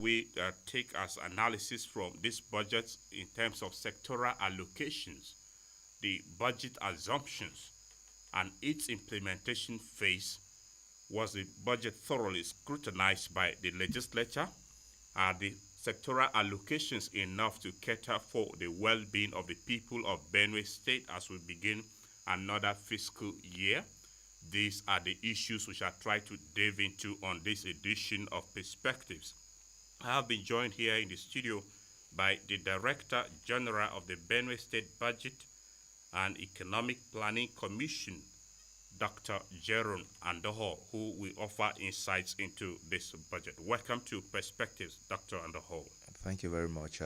We take as analysis from this budget in terms of sectoral allocations, the budget assumptions, and its implementation phase. Was the budget thoroughly scrutinized by the legislature? Are the sectoral allocations enough to cater for the well-being of the people of Benue State as we begin another fiscal year? These are the issues we shall try to delve into on this edition of Perspectives. I have been joined here in the studio by the Director General of the Benue State Budget and Economic Planning Commission, Dr. Jerome Andoho, who will offer insights into this budget. Welcome to Perspectives, Dr. Andoho. Thank you very much,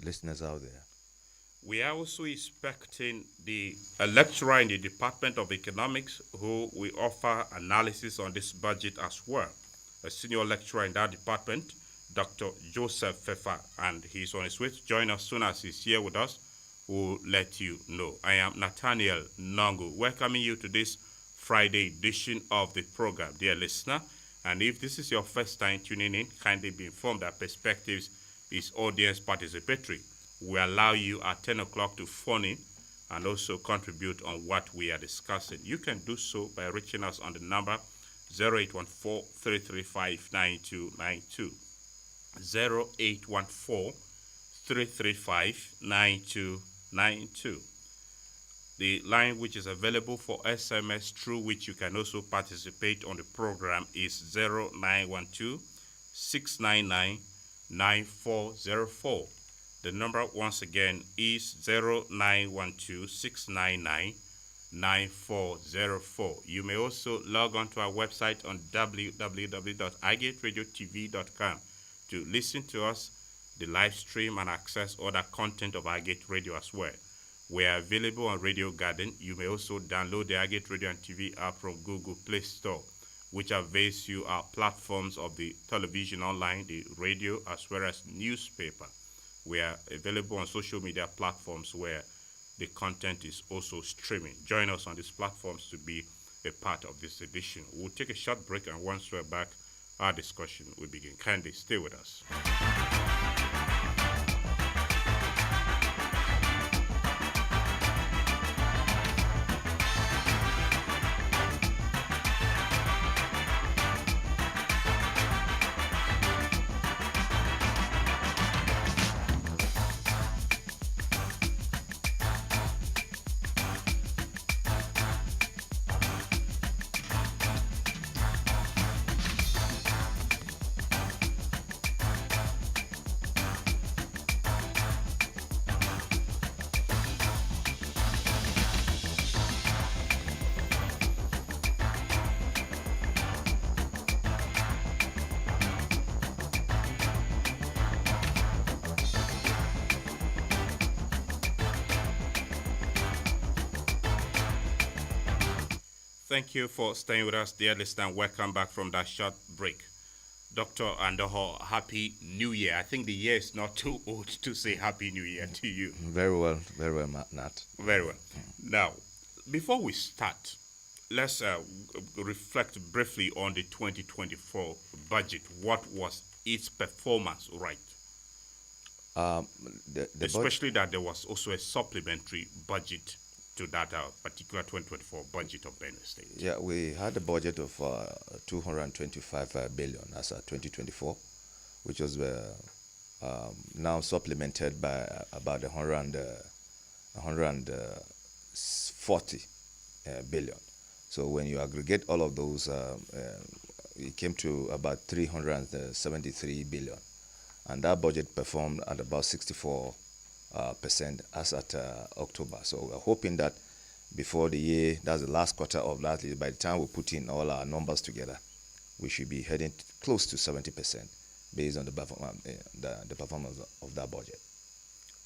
listeners out there. We are also expecting a lecturer in the Department of Economics who will offer analysis on this budget as well. A senior lecturer in that department, Dr. Joseph Fefa, and he's on his way to join us soon as he's here with us. We'll let you know. I am Nathaniel Nongo, welcoming you to this Friday edition of the program, dear listener. And if this is your first time tuning in, kindly be informed that Perspectives is audience participatory. We allow you at 10 o'clock to phone in and also contribute on what we are discussing. You can do so by reaching us on the number 0814-335-9292. 0814-335-9292. The line which is available for SMS through which you can also participate on the program is 0912-699-9404. The number once again is 0912-699-9404. You may also log on to our website on www.igateradio.tv.com to listen to us, the live stream, and access other content of iGate Radio as well. We are available on Radio Garden. You may also download the iGate Radio and TV app from Google Play Store, which avails you our platforms of the television online, the radio, as well as newspaper. We are available on social media platforms where the content is also streaming. Join us on these platforms to be a part of this edition. We'll take a short break, and once we're back, our discussion will begin. Kindly stay with us. Thank you for staying with us, dear listener. Welcome back from that short break. Dr. Andoho, Happy New Year. I think the year is not too old to say Happy New Year to you. Very well, Nat. Very well. Now, before we start, let's reflect briefly on the 2024 budget. What was its performance, right? Especially that there was also a supplementary budget to that particular 2024 budget of Benue State. Yeah, we had a budget of 225 billion as 2024, which was now supplemented by about 140 billion. So when you aggregate all of those, it came to about 373 billion. And that budget performed at about 64% as at October. So we're hoping that before the year, that's the last quarter of last year, by the time we put in all our numbers together, we should be heading close to 70% based on the performance of that budget.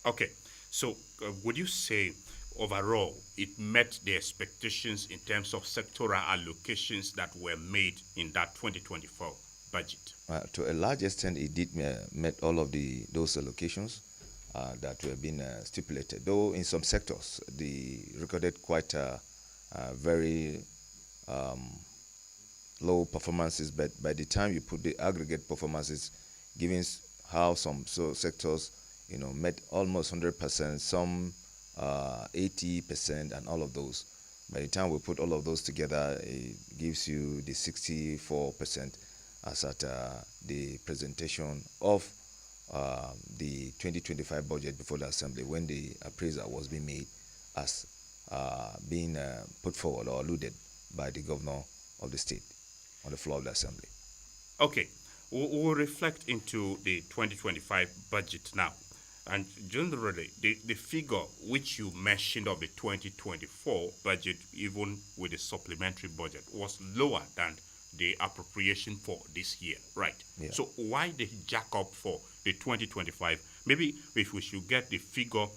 Okay, so would you say overall it met the expectations in terms of sectoral allocations that were made in that 2024 budget? To a large extent, it did met all of those allocations that were being stipulated. Though in some sectors, they recorded quite very low performances, but by the time you put the aggregate performances, given how some sectors, met almost 100%, some 80%, and all of those. By the time we put all of those together, it gives you the 64% as at the presentation of the 2025 budget before the assembly, when the appraisal was being made, as being put forward or alluded by the governor of the state on the floor of the assembly. Okay, we'll reflect into the 2025 budget now. And generally, the figure which you mentioned of the 2024 budget, even with the supplementary budget, was lower than the appropriation for this year, right? Yeah. So why the jack up for the 2025? Maybe if we should get the figure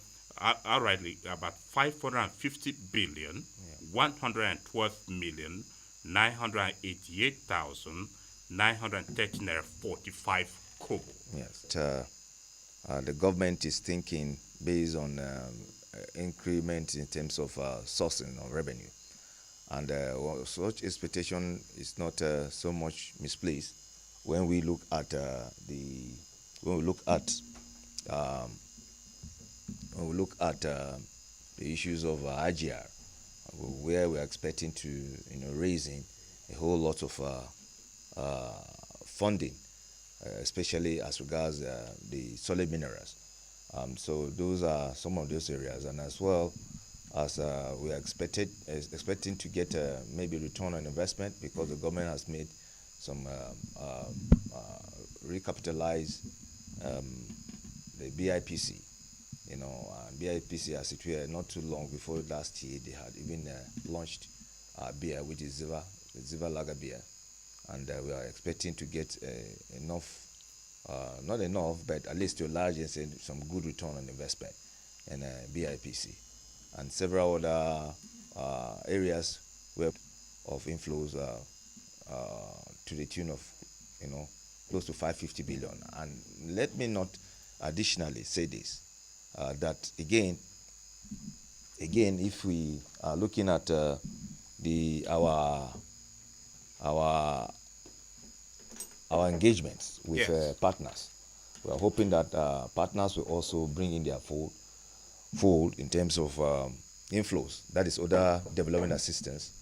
outrightly, about 550 billion, 112 million, 988,930 naira 45 kobo. Yes. The government is thinking based on increment in terms of sourcing of revenue, and such expectation is not so much misplaced when we look at the issues of IGR, where we are expecting to raising a whole lot of funding, especially as regards the solid minerals. So those are some of those areas, and as well as we are expecting to get maybe return on investment, because the government has made some recapitalize the BIPC. BIPC, as it were, not too long before last year, they had even launched beer, which is Ziva Lager beer, and we are expecting to get enough, not enough, but at least to a large extent, some good return on investment in BIPC, and several other areas where of inflows to the tune of close to 550 billion. And let me not additionally say this, that again, if we are looking at our engagements with Yes. partners, we are hoping that partners will also bring in their fold in terms of inflows. That is other development assistance,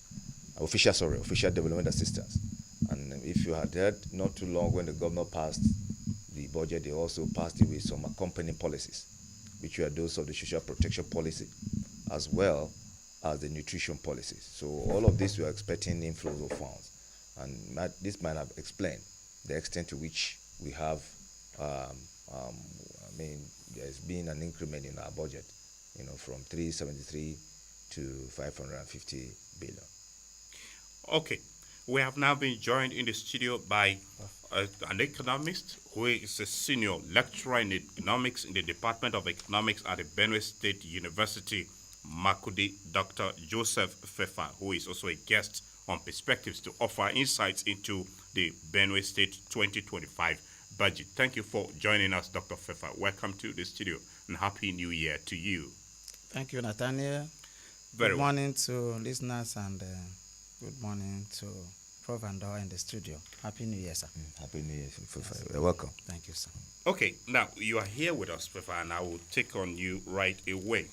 official development assistance. And if you had heard not too long, when the governor passed the budget, they also passed it with some accompanying policies, which were those of the social protection policy, as well as the nutrition policies. So all of this, we are expecting inflows of funds, and this might have explained the extent to which we have. There's been an increment in our budget, from 373 to 550 billion. Okay, we have now been joined in the studio by an economist who is a senior lecturer in economics in the Department of Economics at the Benue State University, Makudi, Dr. Joseph Fefa, who is also a guest on Perspectives to offer insights into the Benue State 2025 budget. Thank you for joining us, Dr. Fefa. Welcome to the studio, and Happy New Year to you. Thank you, Nathaniel. Very good well. morning to listeners, and good morning to Prof. Andor in the studio. Happy New Year, sir. Happy New Year, Fefa. You're welcome. Thank you, sir. Okay, now you are here with us, Fefa, and I will take on you right away.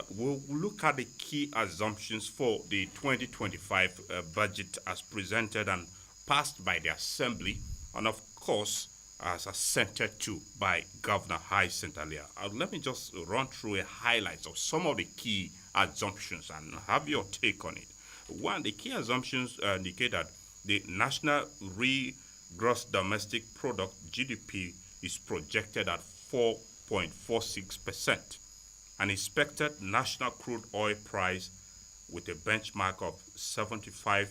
We'll look at the key assumptions for the 2025 budget as presented and passed by the Assembly, and of course, as assented to by Governor Hyacinth earlier. Let me just run through a highlights of some of the key assumptions and have your take on it. One, the key assumptions indicate that the national gross domestic product (GDP) is projected at 4.46%. An expected national crude oil price with a benchmark of $75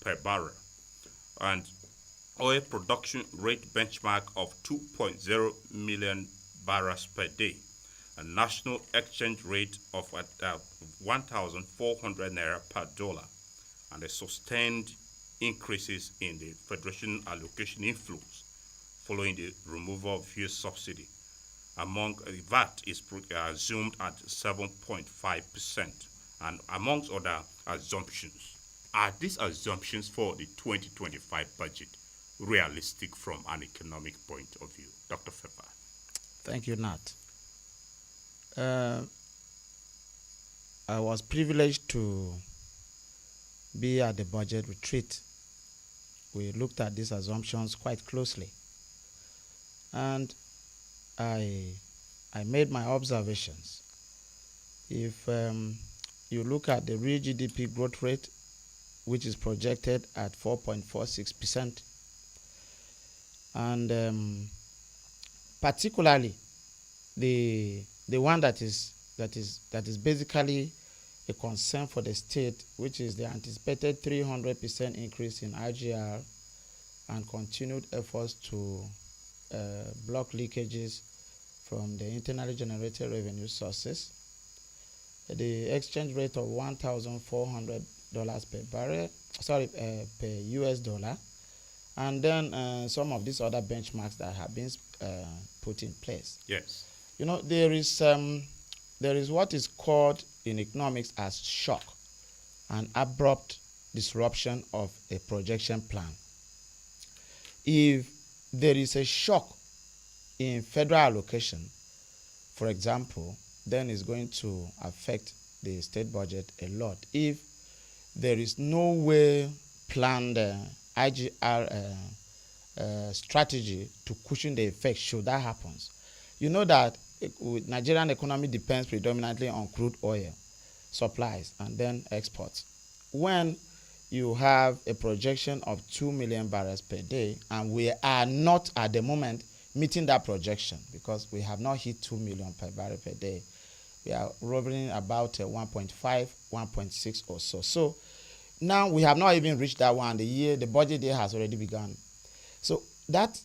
per barrel, and oil production rate benchmark of 2.0 million barrels per day, a national exchange rate of 1,400 naira per dollar, and a sustained increases in the Federation allocation inflows following the removal of fuel subsidy. Among VAT is assumed at 7.5%, and amongst other assumptions. are these assumptions for the 2025 budget realistic from an economic point of view? Dr. Fepa. Thank you, Nat. I was privileged to be at the budget retreat. We looked at these assumptions quite closely, and I made my observations. If you look at the real GDP growth rate, which is projected at 4.46%, and particularly the one that is basically a concern for the state, which is the anticipated 300% increase in IGR and continued efforts to block leakages from the internally generated revenue sources. The exchange rate of $1,400 per barrel, per US dollar, and then some of these other benchmarks that have been put in place. Yes. You know, there is what is called in economics as shock, an abrupt disruption of a projection plan. If there is a shock in federal allocation, for example, then it's going to affect the state budget a lot. If there is no way planned IGR strategy to cushion the effect should that happens. You know that Nigerian economy depends predominantly on crude oil supplies and then exports. When you have a projection of 2 million barrels per day, and we are not at the moment meeting that projection because we have not hit 2 million per barrel per day. We are rovering about 1.5, 1.6 or so. So now we have not even reached that one. The budget year has already begun. So that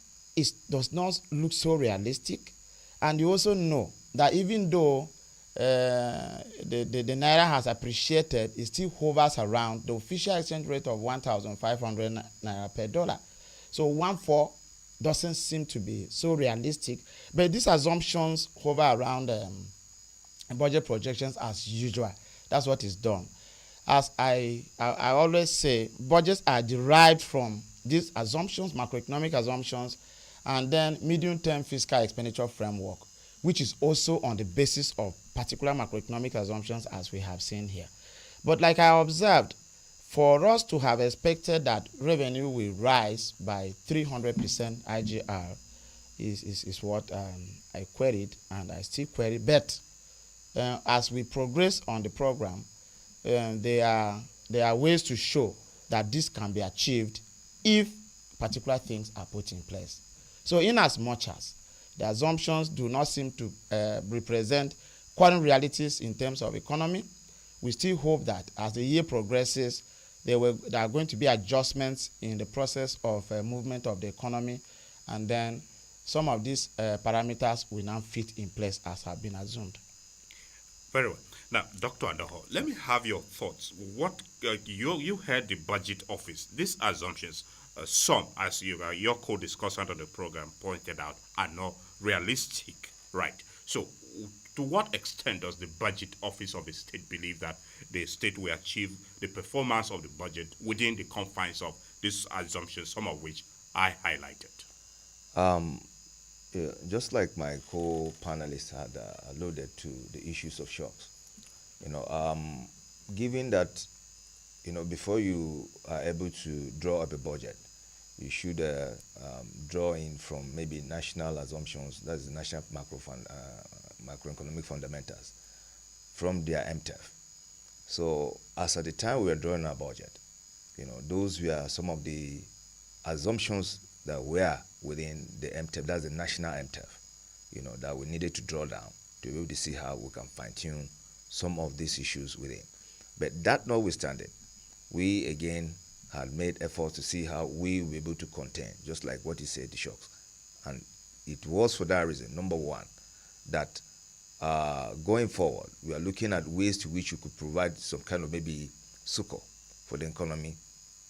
does not look so realistic. And you also know that even though the naira has appreciated, it still hovers around the official exchange rate of 1,500 naira per dollar. So 1.4 doesn't seem to be so realistic. But these assumptions hover around budget projections as usual. That's what is done. As I always say, budgets are derived from these assumptions, macroeconomic assumptions, and then medium-term fiscal expenditure framework, which is also on the basis of particular macroeconomic assumptions as we have seen here. But like I observed, for us to have expected that revenue will rise by 300% IGR is what I queried, and I still query. But as we progress on the program, there are ways to show that this can be achieved if particular things are put in place. So in as much as the assumptions do not seem to represent current realities in terms of economy, we still hope that as the year progresses, there are going to be adjustments in the process of movement of the economy, and then some of these parameters will now fit in place as have been assumed. Very well. Now, Dr. Adoho, let me have your thoughts. What you heard the budget office, these assumptions, some, as your co-discussant on the program pointed out, are not realistic, right? So, to what extent does the budget office of the state believe that the state will achieve the performance of the budget within the confines of these assumptions, some of which I highlighted? Yeah, just like my co-panelists had alluded to the issues of shocks, given that, before you are able to draw up a budget, you should draw in from maybe national assumptions, that's the national macroeconomic fundamentals, from their MTEF. So as at the time we were drawing our budget, those were some of the assumptions that were within the MTEF, that's the national MTEF, that we needed to draw down to be able to see how we can fine-tune some of these issues within. But that notwithstanding, we again had made efforts to see how we were able to contain, just like what you said, the shocks. And it was for that reason, number one, that going forward, we are looking at ways to which we could provide some kind of maybe succor for the economy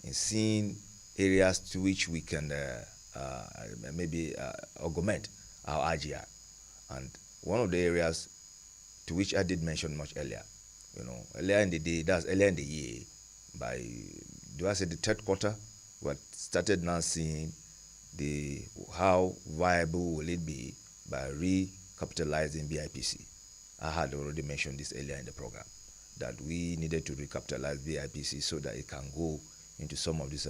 in seeing areas to which we can maybe augment our IGR. And one of the areas to which I did mention much earlier, earlier in the day, that's earlier in the year, by, do I say the third quarter, we started now seeing how viable will it be by recapitalizing BIPC. I had already mentioned this earlier in the program, that we needed to recapitalize BIPC so that it can go into some of this,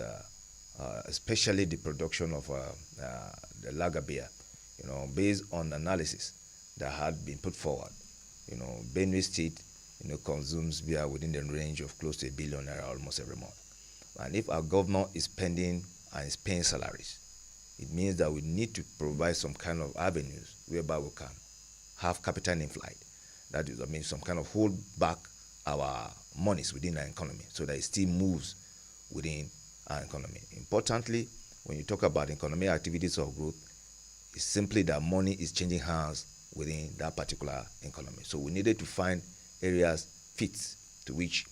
especially the production of the lager beer, based on analysis that had been put forward. Benue State, consumes beer within the range of close to 1 billion naira almost every month. And if our governor is spending and is paying salaries, it means that we need to provide some kind of avenues whereby we can have capital in flight. That is, some kind of hold back our monies within our economy so that it still moves within our economy. Importantly, when you talk about economic activities of growth, it's simply that money is changing hands within that particular economy. So we needed to find areas fit to which,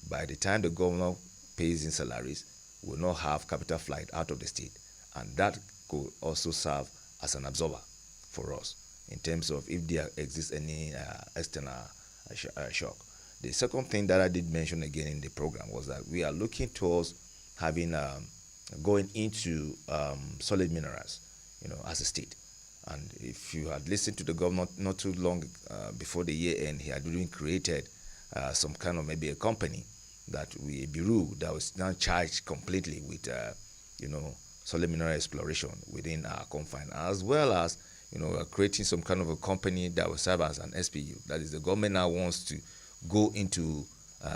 by the time the governor pays in salaries, will not have capital flight out of the state, and that could also serve as an absorber for us in terms of if there exists any external shock. The second thing that I did mention again in the program was that we are looking towards having going into solid minerals, as a state. And if you had listened to the governor not too long before the year end, he had even created some kind of maybe a company, a bureau that was now charged completely with solid mineral exploration within our confine, as well as creating some kind of a company that will serve as an SPU. That is, the government now wants to go into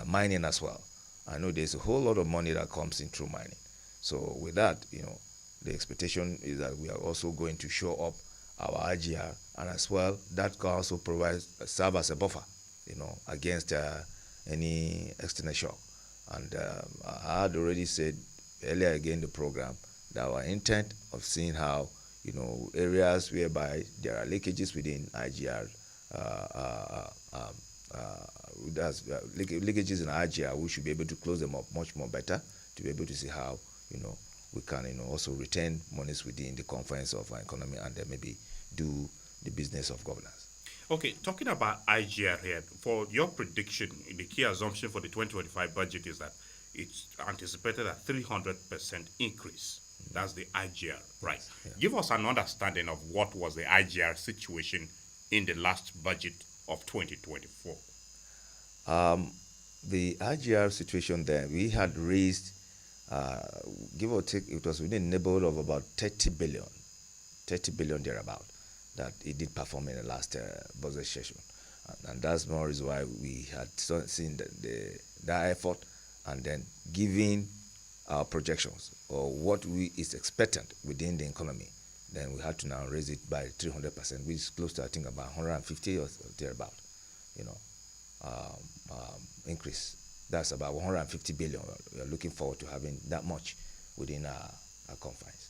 mining as well. I know there's a whole lot of money that comes in through mining. So with that, the expectation is that we are also going to show up our IGR, and as well that can also serve as a buffer, against any external shock. And I had already said earlier again in the program that our intent of seeing how areas whereby there are leakages within IGR, leakages in IGR, we should be able to close them up much more better, to be able to see how we can also retain monies within the confines of our economy, and then maybe do the business of governance. Okay, talking about IGR here, for your prediction, the key assumption for the 2025 budget is that it's anticipated a 300% increase. That's the IGR, right? Yeah. Give us an understanding of what was the IGR situation in the last budget of 2024. The IGR situation there, we had raised, give or take, it was within the neighborhood of about 30 billion thereabout, that it did perform in the last budget session. And that's more is why we had seen that effort, and then giving our projections or what is expected within the economy, then we had to now raise it by 300%, which is close to, I think, about 150 or thereabout, increase. That's about 150 billion. We are looking forward to having that much within our confines.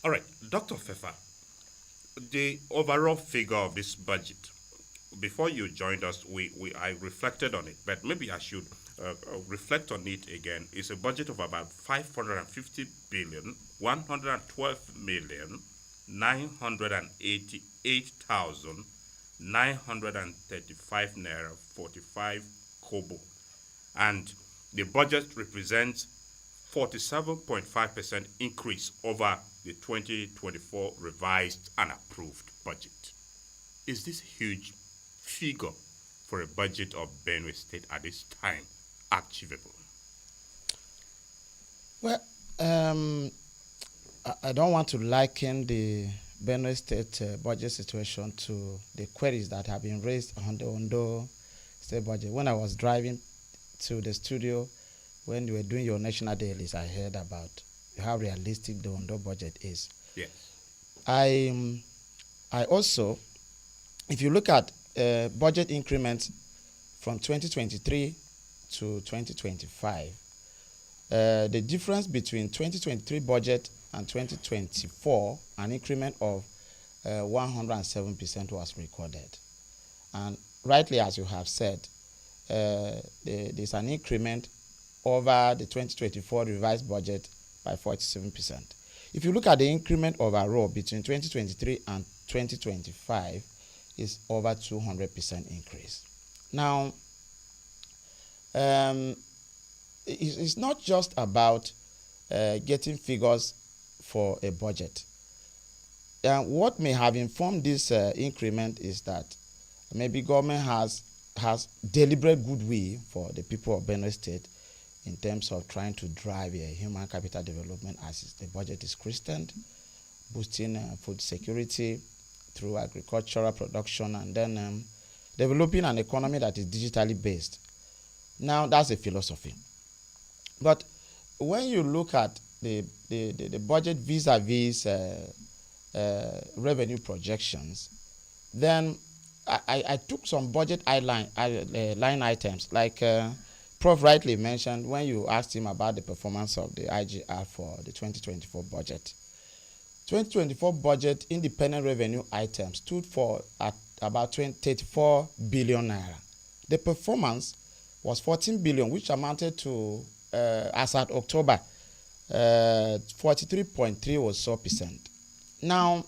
All right, Dr. Fefa, the overall figure of this budget, before you joined us, I reflected on it, but maybe I should reflect on it again. It's a budget of about 550 billion, 112 million, 988,935 naira 45 kobo. And the budget represents 47.5% increase over the 2024 revised and approved budget. Is this huge figure for a budget of Benue State at this time achievable? Well, I don't want to liken the Benue State budget situation to the queries that have been raised on the Ondo State budget. When I was driving to the studio, when you were doing your national dailies, I heard about how realistic the Ondo budget is. Yes. I also, if you look at budget increments from 2023 to 2025, the difference between 2023 budget and 2024, an increment of 107% was recorded. And rightly, as you have said, there's an increment over the 2024 revised budget by 47%. If you look at the increment overall between 2023 and 2025, is over 200% increase. Now, it's not just about getting figures for a budget. And what may have informed this increment is that maybe government has deliberate goodwill for the people of Benue State in terms of trying to drive a human capital development as the budget is christened, boosting food security through agricultural production, and then developing an economy that is digitally based. Now, that's a philosophy. But when you look at the budget vis-a-vis revenue projections, then I took some budget line items, like Prof rightly mentioned when you asked him about the performance of the IGR for the 2024 budget. 2024 budget independent revenue items stood for at about 34 billion naira. The performance was 14 billion, which amounted to, as at October, 43.3 or so percent. Now,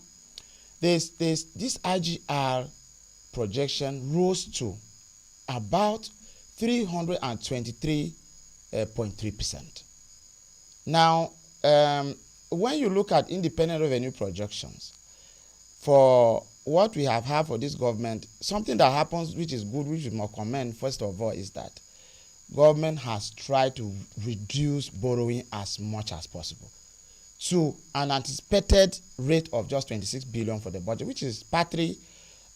this IGR projection rose to about 323.3%. Now, when you look at independent revenue projections, for what we have had for this government, something that happens which is good, which we must commend first of all, is that government has tried to reduce borrowing as much as possible to an anticipated rate of just 26 billion for the budget, which is partly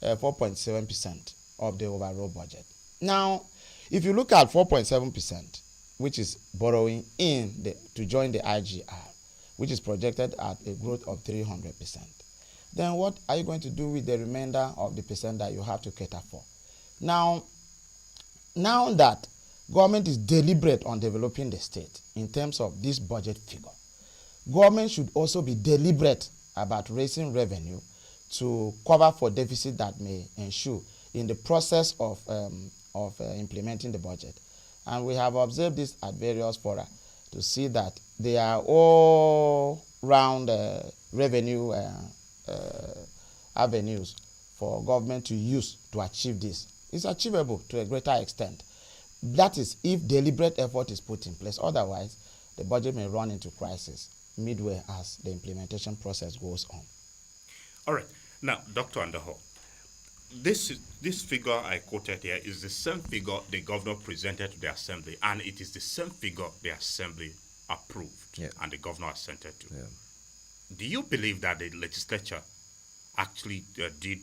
4.7% of the overall budget. Now, if you look at 4.7%, which is borrowing to join the IGR, which is projected at a growth of 300%, then what are you going to do with the remainder of the percent that you have to cater for? Now that government is deliberate on developing the state in terms of this budget figure, government should also be deliberate about raising revenue to cover for deficit that may ensue in the process of implementing the budget. And we have observed this at various fora to see that they are all round revenue avenues for government to use to achieve this. It's achievable to a greater extent. That is if deliberate effort is put in place. Otherwise, the budget may run into crisis midway as the implementation process goes on. All right. Now, Dr. Andaho, this figure I quoted here is the same figure the governor presented to the assembly, and it is the same figure the assembly approved and the governor assented to. Yeah. Do you believe that the legislature actually did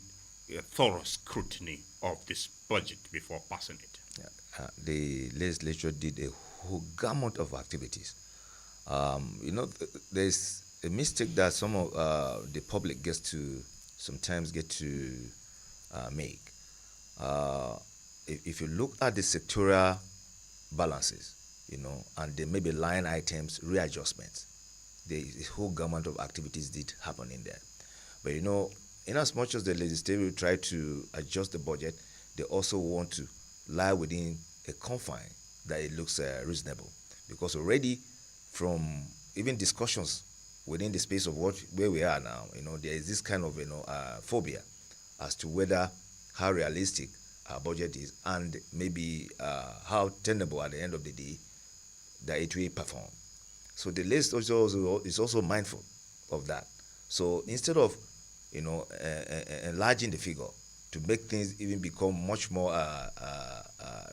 a thorough scrutiny of this budget before passing it? The legislature did a whole gamut of activities. There's a mistake that some of the public sometimes get to make. If you look at the sectoral balances, and there may be line items, readjustments, the whole gamut of activities did happen in there. But in as much as the legislature try to adjust the budget, they also want to lie within a confine that it looks reasonable. Because already from even discussions within the space of where we are now, there is this kind of phobia as to how realistic our budget is, and maybe how tenable at the end of the day that it will perform. So the list also is also mindful of that. So instead of enlarging the figure to make things even become much more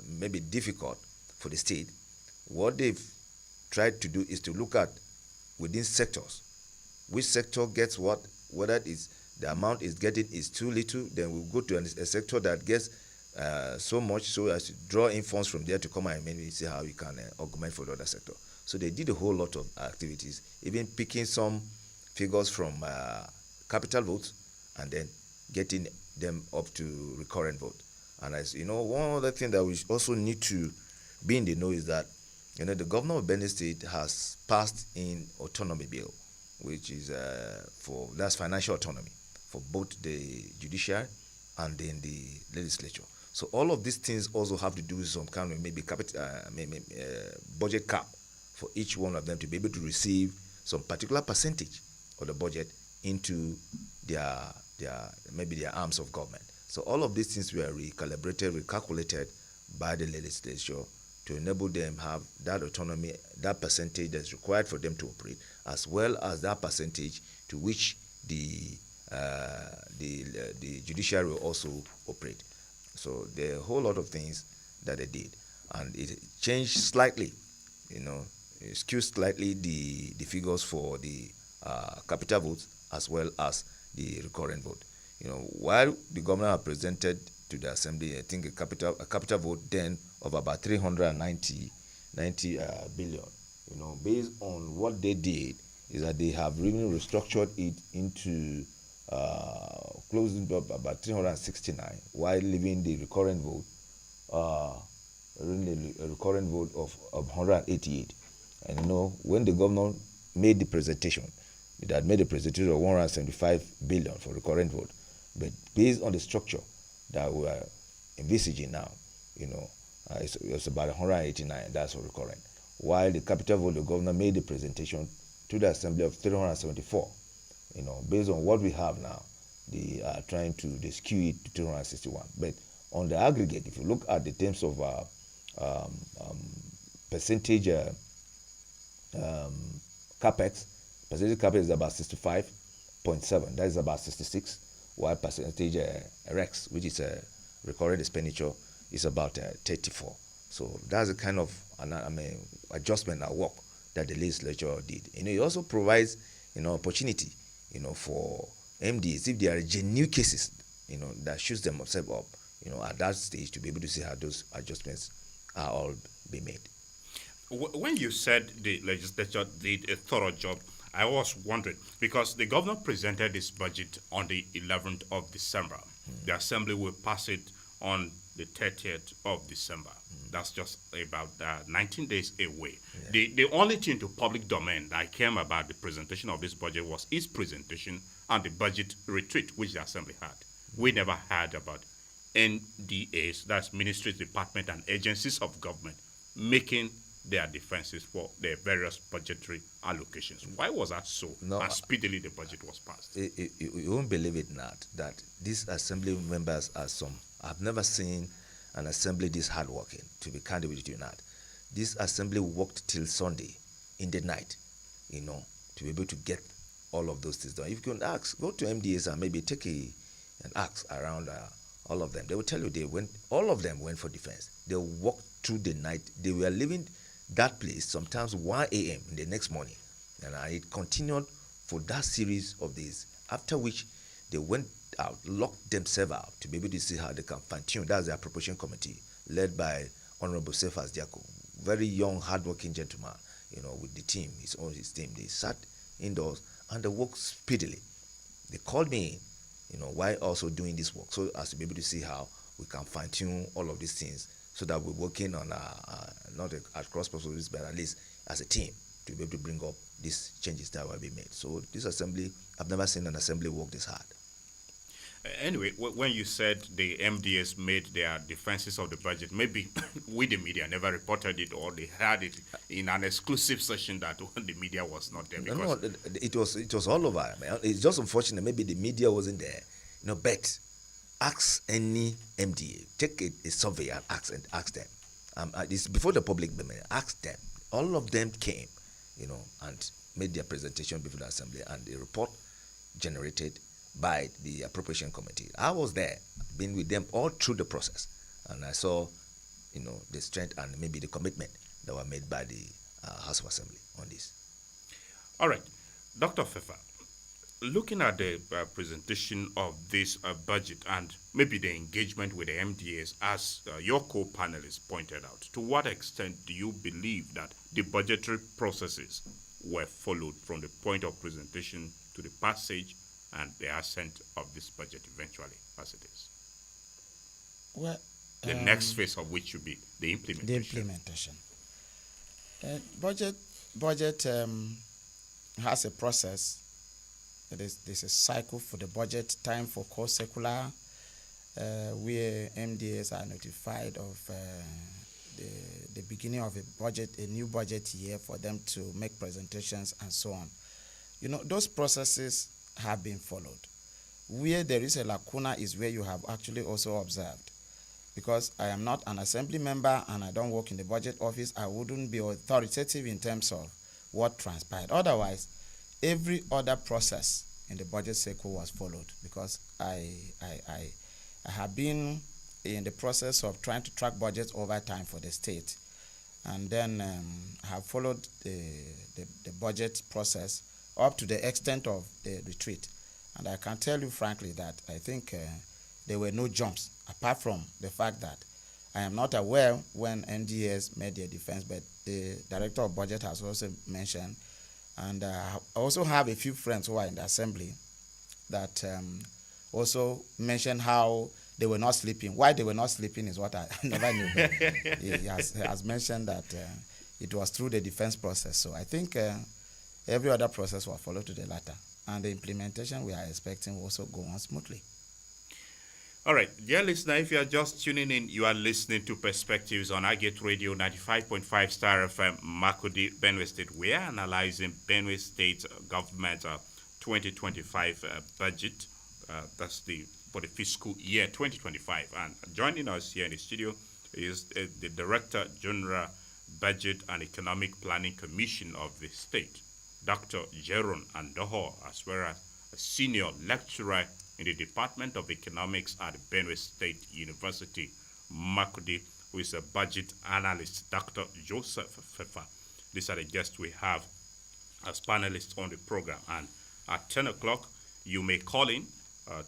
maybe difficult for the state, what they've tried to do is to look at within sectors, which sector gets what, whether it's the amount is getting is too little, then we'll go to a sector that gets so much, so as to draw in funds from there to come and maybe see how you can augment for the other sector. So they did a whole lot of activities, even picking some figures from capital votes and then getting them up to recurrent vote. And as one other thing that we also need to be in the know is that the governor of Benue State has passed in autonomy bill, which is that's financial autonomy for both the judiciary and then the legislature. So all of these things also have to do with some kind of maybe budget cap for each one of them to be able to receive some particular percentage of the budget into their arms of government. So all of these things were recalibrated, recalculated by the legislature to enable them have that autonomy, that percentage that's required for them to operate, as well as that percentage to which the judiciary will also operate. So there are a whole lot of things that they did, and it changed slightly, it skewed slightly the figures for the capital votes as well as the recurrent vote. While the governor had presented to the assembly, I think a capital vote then of about 390 billion. Based on what they did, is that they have really restructured it into closing up about 369, while leaving the recurrent vote, really a recurrent vote of 188. And when the governor made the presentation, it had made a presentation of 175 billion for recurrent vote, but based on the structure that we are envisaging now, it's about 189. That's for recurrent. While the capital vote, the governor made the presentation to the assembly of 374. Based on what we have now, they are trying to skew it to 261. But on the aggregate, if you look at the terms of percentage capex, percentage capex is about 65.7. That is about 66. While percentage rex, which is a recurrent expenditure, is about 34. So that's the kind of adjustment at work that the legislature did. It also provides opportunity for MDs, if there are genuine cases that shoots themselves up at that stage, to be able to see how those adjustments are all being made. When you said the legislature did a thorough job, I was wondering, because the governor presented this budget on the 11th of December. The assembly will pass it on the 30th of December. That's just about 19 days away. Yeah. The only thing to public domain that came about the presentation of this budget was its presentation and the budget retreat which the assembly had. We never heard about NDAs, that's ministries, departments, and agencies of government, making their defenses for their various budgetary allocations. Why was that so? No, and speedily the budget was passed. You won't believe it, Nat, that these assembly members are some. I've never seen an assembly this hardworking, to be candid with you, Nat. This assembly worked till Sunday in the night, to be able to get all of those things done. If you can ask, go to MDAs and maybe take an ask around all of them. They will tell you all of them went for defense. They worked through the night. They were leaving that place sometimes 1 a.m. in the next morning. And it continued for that series of days, after which they went out, locked themselves out to be able to see how they can fine-tune. That's the appropriation committee led by Honorable Cephas Diako, very young, hardworking gentleman, with the team, his team. They sat indoors and they worked speedily. They called me while also doing this work, so as to be able to see how we can fine-tune all of these things, so that we're working on not at cross purposes, but at least as a team, to be able to bring up these changes that will be made. So this assembly, I've never seen an assembly work this hard. Anyway, when you said the MDS made their defenses of the budget, maybe we, the media, never reported it, or they had it in an exclusive session that when the media was not there. No, it was all over. It's just unfortunate maybe the media wasn't there. But ask any MDA, take a survey and ask them. It's before the public domain. Ask them. All of them came, and made their presentation before the assembly, and the report generated by the appropriation committee. I was there, been with them all through the process, and I saw, the strength and maybe the commitment that were made by the House of Assembly on this. All right, Dr. Fefa, looking at the presentation of this budget and maybe the engagement with the MDAs, as your co-panelists pointed out, to what extent do you believe that the budgetary processes were followed from the point of presentation to the passage and the assent of this budget eventually, as it is? Well, the next phase of which should be the implementation. The implementation. Budget has a process. There's a cycle for the budget, time for core circular, where MDAs are notified of the beginning of a new budget year, for them to make presentations and so on. Those processes have been followed. Where there is a lacuna is where you have actually also observed because I am not an assembly member and I don't work in the budget office, I wouldn't be authoritative in terms of what transpired. Otherwise, every other process in the budget cycle was followed, because I have been in the process of trying to track budgets over time for the state, and then I have followed the budget process up to the extent of the retreat. And I can tell you frankly that I think there were no jumps, apart from the fact that I am not aware when NDS made their defense, but the Director of Budget has also mentioned, and I also have a few friends who are in the assembly that also mentioned how they were not sleeping. Why they were not sleeping is what I never knew. He has mentioned that it was through the defense process. So I think every other process will follow to the latter, and the implementation we are expecting will also go on smoothly. All right, dear listener, if you are just tuning in, you are listening to Perspectives on Agate Radio 95.5 Star FM, Makudi, Benue State. We are analyzing Benue State government 2025 budget. That's for the fiscal year 2025. And joining us here in the studio is the Director General Budget and Economic Planning Commission of the state, Dr. Jeron Andoho, as well as a senior lecturer in the Department of Economics at Benue State University, Makudi, who is a budget analyst, Dr. Joseph Fefa. These are the guests we have as panelists on the program. And at 10 o'clock, you may call in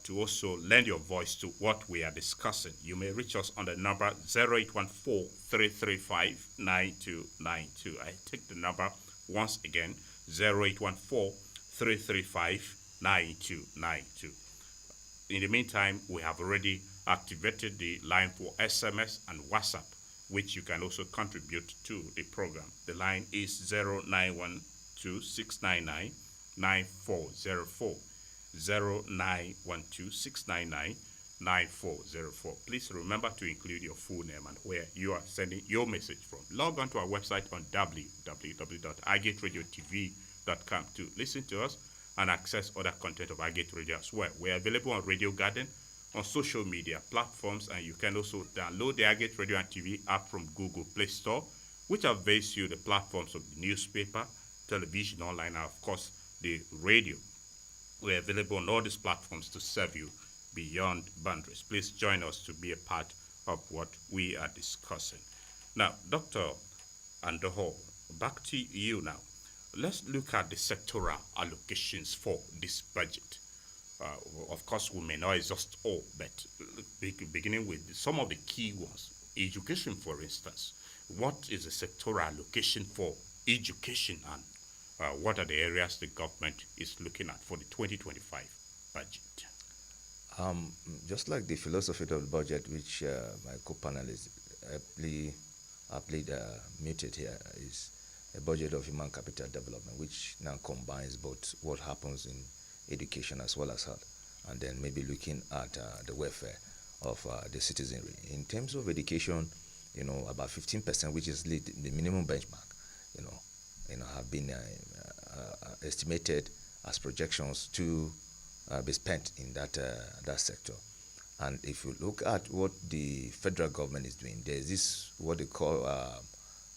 to also lend your voice to what we are discussing. You may reach us on the number 0814-335-9292. I take the number once again, 0814-335-9292. In the meantime, we have already activated the line for SMS and WhatsApp, which you can also contribute to the program. The line is 0912-699-9404. 0912-699-9404. Please remember to include your full name and where you are sending your message from. Log on to our website on www.agateradio.tv.com to listen to us and access other content of Agate Radio as well. We're available on Radio Garden, on social media platforms, and you can also download the Agate Radio and TV app from Google Play Store, which avails you the platforms of the newspaper, television, online, and of course the radio. We're available on all these platforms to serve you beyond boundaries. Please join us to be a part of what we are discussing. Now, Dr. Andoho, back to you now. Let's look at the sectoral allocations for this budget. Of course, we may not exhaust all, but beginning with some of the key ones. Education, for instance. What is the sectoral allocation for education, and what are the areas the government is looking at for the 2025 budget? Just like the philosophy of the budget, which my co-panelists aptly muted here, is a budget of human capital development, which now combines both what happens in education as well as health, and then maybe looking at the welfare of the citizenry. In terms of education, about 15%, which is the minimum benchmark, have been estimated as projections to be spent in that sector. And if you look at what the federal government is doing, there is this what they call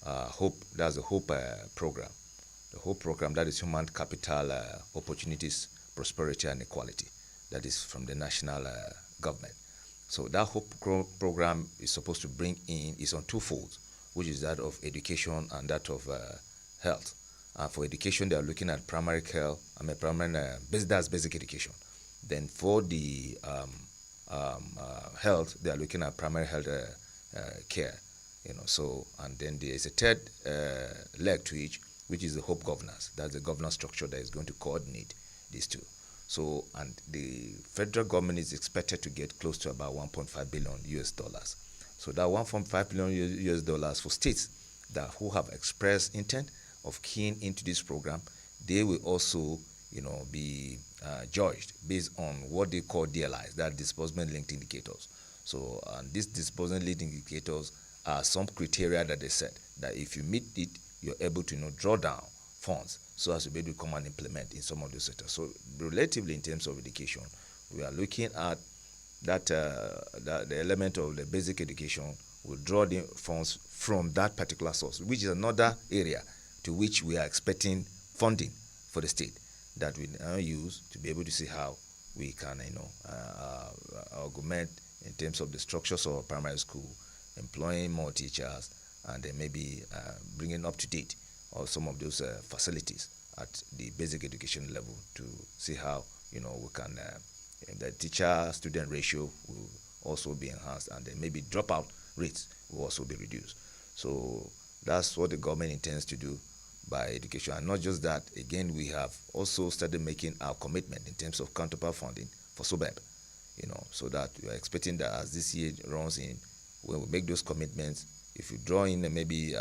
HOPE. That's the HOPE program. The HOPE program, that is Human Capital Opportunities, Prosperity and Equality. That is from the national government. So that HOPE program is supposed to bring in is on two folds, which is that of education and that of health. For education, they are looking at primary care. That's basic education. Then for the health, they are looking at primary health care. So, and then there is a third leg to each, which is the HOPE governance. That's the governance structure that is going to coordinate these two. So, and the federal government is expected to get close to about 1.5 billion US dollars. So that 1.5 billion US dollars for states who have expressed intent of keying into this program, they will also, be judged based on what they call DLIs, that disbursement linked indicators. So, and these disbursement linked indicators are some criteria that they set that if you meet it, you're able to draw down funds so as to be able to come and implement in some of those sectors. So, relatively in terms of education, we are looking at that the element of the basic education will draw the funds from that particular source, which is another area to which we are expecting funding for the state that we now use to be able to see how we can, augment in terms of the structures of primary school, employing more teachers, and then maybe bringing up to date of some of those facilities at the basic education level to see how we can the teacher-student ratio will also be enhanced, and then maybe dropout rates will also be reduced. So that's what the government intends to do by education. And not just that, again, we have also started making our commitment in terms of counterpart funding for SUBEB, so that we are expecting that as this year runs in, when we make those commitments, if you draw in maybe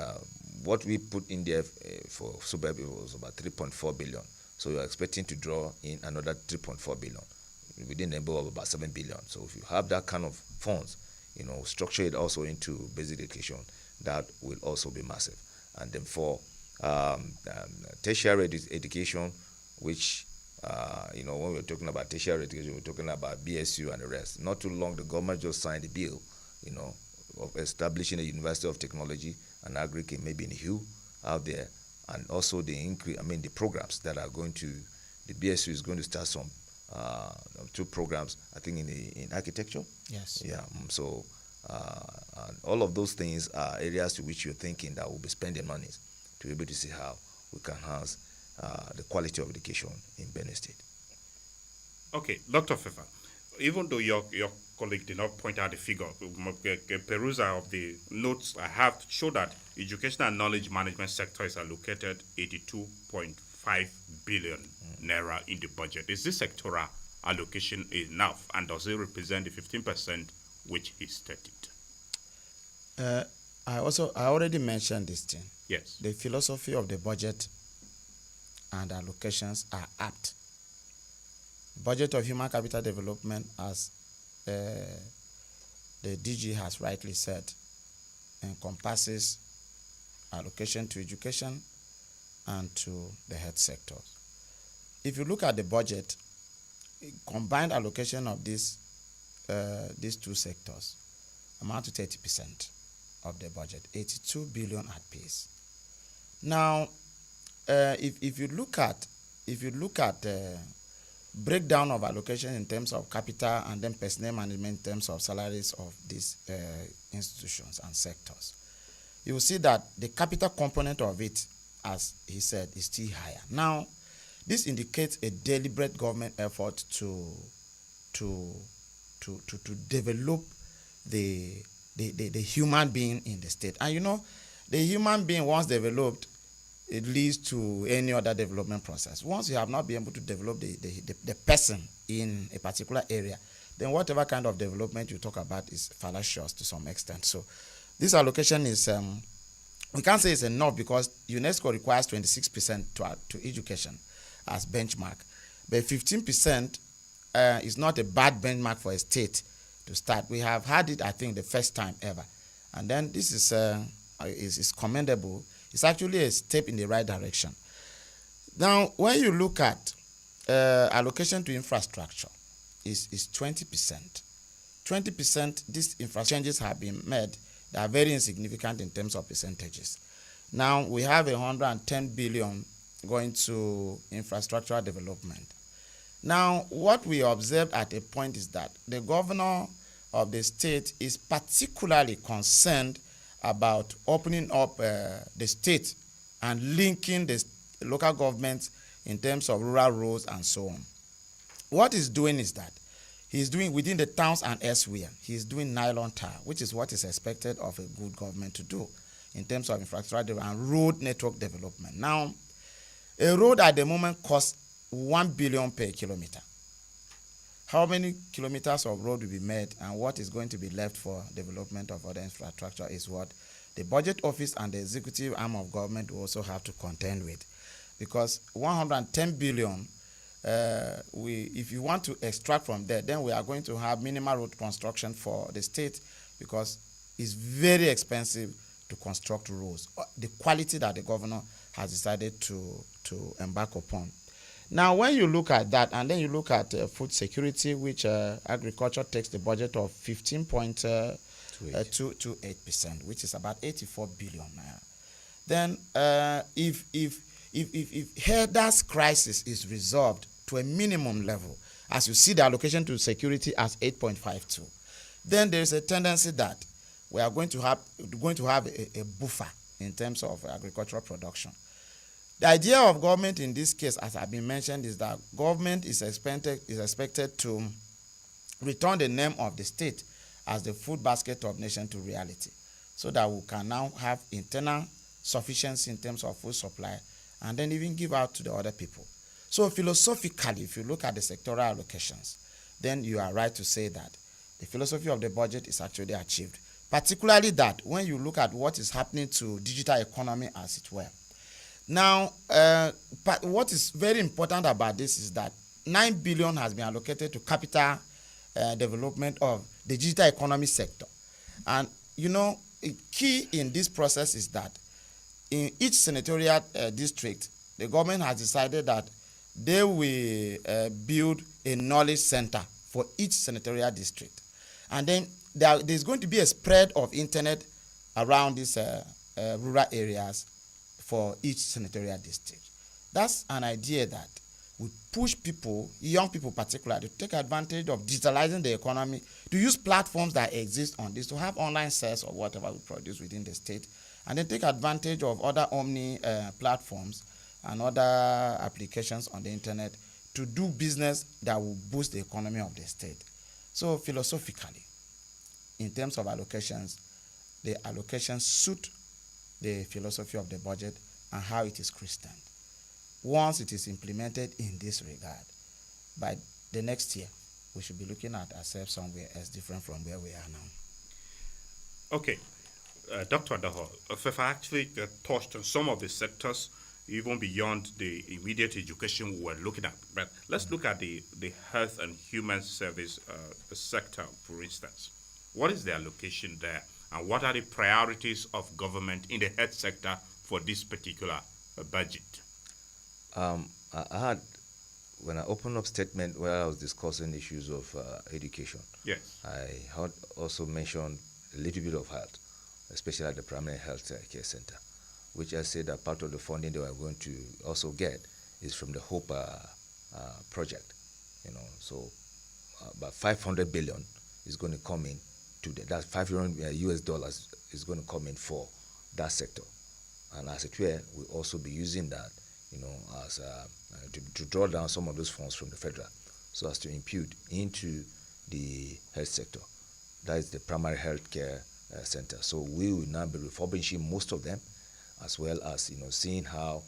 what we put in there for SUBEB, it was about 3.4 billion. So we are expecting to draw in another 3.4 billion within the envelope of about 7 billion. So if you have that kind of funds, structure it also into basic education, that will also be massive. And then for tertiary education, which when we're talking about tertiary education, we're talking about BSU and the rest. Not too long, the government just signed a bill, of establishing a University of Technology and Agric, maybe in Hugh out there, and also the programs that are going to, the BSU is going to start some 2 programs, I think, in architecture. Yes. Yeah. So and all of those things are areas to which you're thinking that we'll be spending money to be able to see how we can enhance the quality of education in Benue State. Okay, Dr. Fefa, even though your colleague did not point out the figure, a perusal of the notes I have to show that education and knowledge management sector is allocated 82.5 billion naira in the budget. Is this sectoral allocation enough, and does it represent the 15% which he stated? I already mentioned this thing. Yes. The philosophy of the budget and allocations are apt. Budget of human capital development, as the DG has rightly said, encompasses allocation to education and to the health sectors. If you look at the budget, combined allocation of these 2 sectors amount to 30% of the budget, 82 billion at pace. Now, if you look at breakdown of allocation in terms of capital and then personnel management in terms of salaries of these institutions and sectors, you will see that the capital component of it, as he said, is still higher. Now, this indicates a deliberate government effort to develop the human being in the state. And the human being, once developed, it leads to any other development process. Once you have not been able to develop the person in a particular area, then whatever kind of development you talk about is fallacious to some extent. So this allocation is, we can't say it's enough, because UNESCO requires 26% to education as benchmark. But 15% is not a bad benchmark for a state to start. We have had it, I think, the first time ever. And then this is commendable. It's actually a step in the right direction. Now, when you look at allocation to infrastructure, is 20%. 20%, these infrastructure changes have been made. They are very insignificant in terms of percentages. Now, we have 110 billion going to infrastructural development. Now, what we observed at a point is that the governor of the state is particularly concerned about opening up the state and linking the local governments in terms of rural roads and so on. What he's doing is that he's doing within the towns and elsewhere, he's doing nylon tar, which is what is expected of a good government to do in terms of infrastructure and road network development. Now, a road at the moment costs 1 billion per kilometer. How many kilometers of road will be made and what is going to be left for development of other infrastructure is what the budget office and the executive arm of government will also have to contend with. Because 110 billion, if you want to extract from there, then we are going to have minimal road construction for the state, because it's very expensive to construct roads. The quality that the governor has decided to embark upon. Now, when you look at that, and then you look at food security, which agriculture takes the budget of 15.228%, which is about 84 billion naira. Then, if herders crisis is resolved to a minimum level, as you see the allocation to security as 8.52, then there is a tendency that we are going to have a buffer in terms of agricultural production. The idea of government in this case, as I've been mentioned, is that government is expected to return the name of the state as the food basket of nation to reality, so that we can now have internal sufficiency in terms of food supply, and then even give out to the other people. So philosophically, if you look at the sectoral allocations, then you are right to say that the philosophy of the budget is actually achieved. Particularly that when you look at what is happening to digital economy, as it were. Now, but what is very important about this is that 9 billion has been allocated to capital development of the digital economy sector. And, a key in this process is that in each senatorial district, the government has decided that they will build a knowledge center for each senatorial district. And then there's going to be a spread of internet around these rural areas for each senatorial district. That's an idea that will push people, young people particularly, to take advantage of digitalizing the economy, to use platforms that exist on this, to have online sales or whatever we produce within the state, and then take advantage of other omni platforms and other applications on the internet to do business that will boost the economy of the state. So philosophically, in terms of allocations, the allocations suit the philosophy of the budget and how it is christened. Once it is implemented in this regard, by the next year, we should be looking at ourselves somewhere else different from where we are now. Okay, Dr. Adaho, Fefa actually touched on some of the sectors even beyond the immediate education we were looking at. But let's look at the health and human service sector, for instance. What is the allocation there, and what are the priorities of government in the health sector for this particular budget? I had, when I opened up statement where I was discussing issues of education, Yes. I had also mentioned a little bit of health, especially at the primary health care center, which I said that part of the funding that we're going to also get is from the HOPE project. So about 500 billion is going to come in to that 500 US dollars is going to come in for that sector, and as it were, we'll also be using that, as to draw down some of those funds from the federal, so as to impute into the health sector. That is the primary health care center. So we will now be refurbishing most of them, as well as seeing how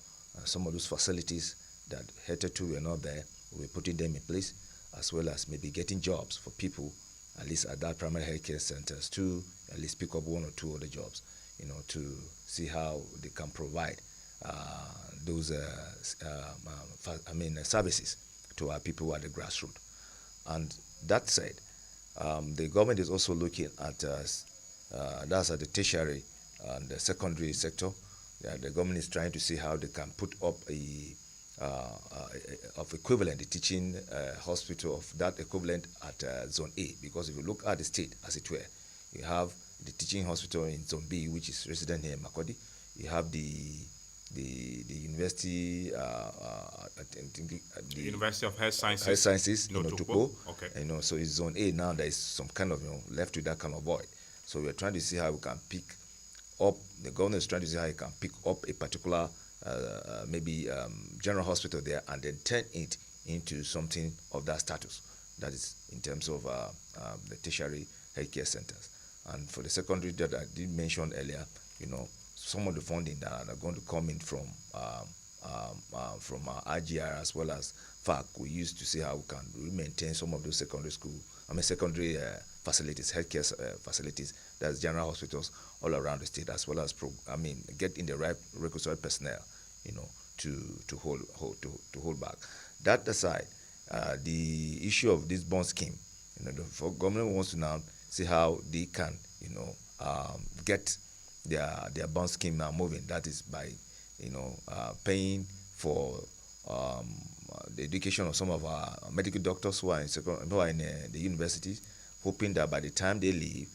some of those facilities that hitherto were not there, we're putting them in place, as well as maybe getting jobs for people, at least at that primary health care centers, to at least pick up one or two other jobs, to see how they can provide those services to our people at the grassroots. And that said, the government is also looking at that's at the tertiary and the secondary sector. The government is trying to see how they can put up of equivalent, the teaching hospital of that equivalent at Zone A, because if you look at the state, as it were, you have the teaching hospital in Zone B, which is resident here in Makodi. You have the university, The University of Health Sciences. Health Sciences, Tukpo. Tukpo. Okay. So it's Zone A now. There is some kind of left with that kind of void. So we're trying to see how we can pick up. The government is trying to see how you can pick up a particular maybe general hospital there, and then turn it into something of that status. That is in terms of the tertiary healthcare centers. And for the secondary that I did mention earlier, some of the funding that are going to come in from IGR as well as FAC, we used to see how we can maintain some of those secondary facilities, healthcare facilities, that's general hospitals all around the state, as well as get in the right requisite personnel, to hold back. That aside, the issue of this bond scheme, the government wants to now see how they can, get their bond scheme now moving. That is by, paying for the education of some of our medical doctors who are in the universities, hoping that by the time they leave,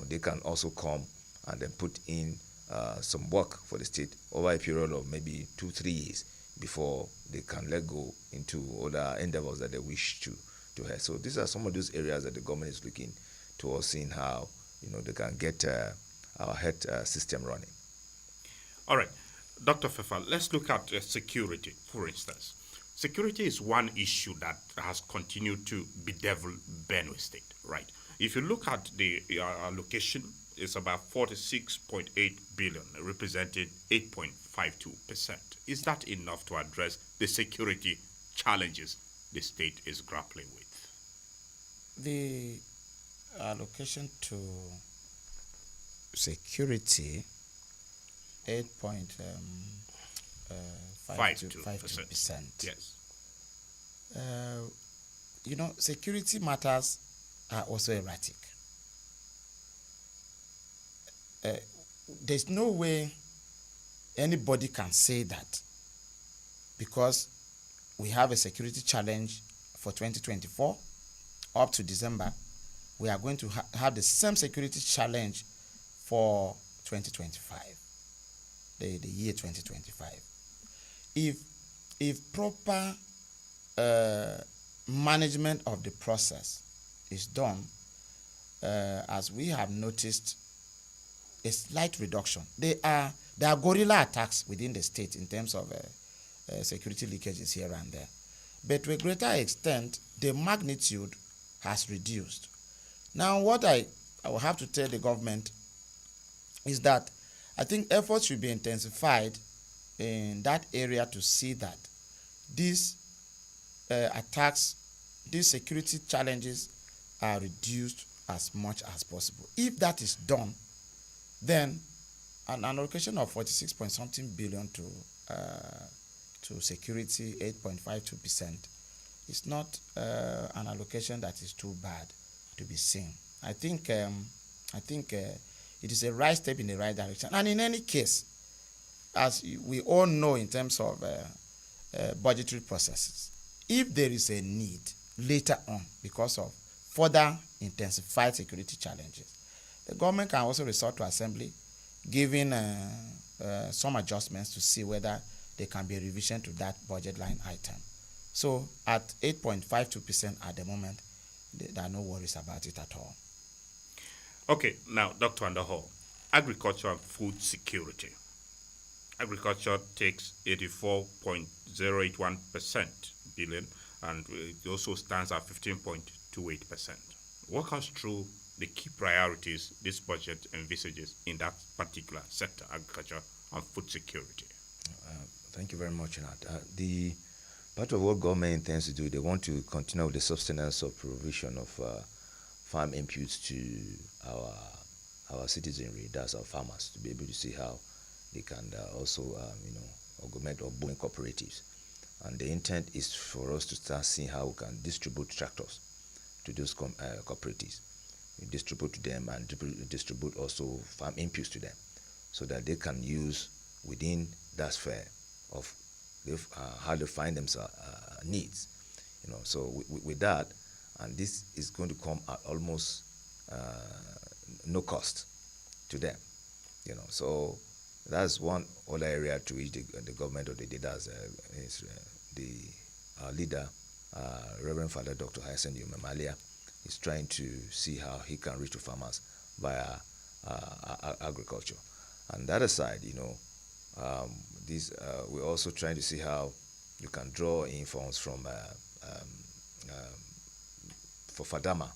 they can also come and then put in some work for the state over a period of maybe 2-3 years before they can let go into other endeavors that they wish to have. So these are some of those areas that the government is looking towards, seeing how they can get our health system running. All right, Dr. Fefa, let's look at security, for instance. Security is one issue that has continued to bedevil Benue State, right? If you look at the allocation, it's about 46.8 billion, representing 8.52%. Is that enough to address the security challenges the state is grappling with? The allocation to security 8.52%. Yes. Security matters are also erratic. There's no way anybody can say that because we have a security challenge for 2024 up to December, we are going to have the same security challenge for 2025, the year 2025. If proper management of the process is done, as we have noticed, a slight reduction. There are guerrilla attacks within the state in terms of security leakages here and there, but to a greater extent, the magnitude has reduced. Now, what I will have to tell the government is that I think efforts should be intensified in that area to see that these attacks, these security challenges are reduced as much as possible. If that is done, then an allocation of 46 point something billion to security, 8.52%, is not an allocation that is too bad to be seen. I think it is a right step in the right direction. And in any case, as we all know in terms of budgetary processes, if there is a need later on because of further intensified security challenges, the government can also resort to assembly, giving some adjustments to see whether there can be a revision to that budget line item. So at 8.52% at the moment, there are no worries about it at all. Okay, now, Dr. Underhall, agriculture and food security. Agriculture takes 84.081% billion, and it also stands at 15.28%. Walk us through the key priorities this budget envisages in that particular sector, agriculture and food security. Thank you very much, Nat. The part of what government intends to do, they want to continue with the sustenance of provision of farm inputs to our citizenry, that's our farmers, to be able to see how they can also augment or boom cooperatives. And the intent is for us to start seeing how we can distribute tractors to those cooperatives. We distribute to them and distribute also farm inputs to them, so that they can use within that sphere of how they find themselves needs. So with that, and this is going to come at almost no cost to them. So that's one other area to which the government or the leaders is our leader, Reverend Father Dr. Hyacinth Umemalia, is trying to see how he can reach to farmers via agriculture. And the other side, we're also trying to see how you can draw in funds from for Fadama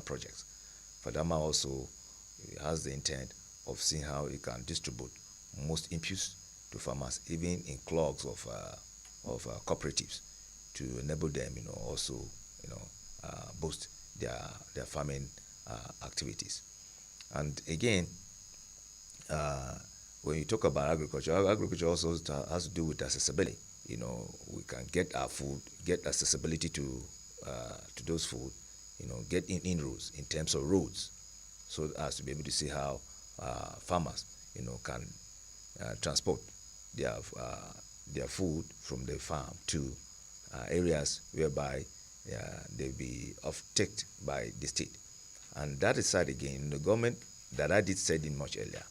projects. Fadama also has the intent of seeing how it can distribute most inputs to farmers, even in clogs of cooperatives, to enable them, also, boost their farming activities. And again, when you talk about agriculture also has to do with accessibility. We can get our food, get accessibility to those food, get inroads in terms of roads, so as to be able to see how farmers, can transport their food from the farm to areas whereby they'll be off-taked by the state. And that aside again, the government that I did said in much earlier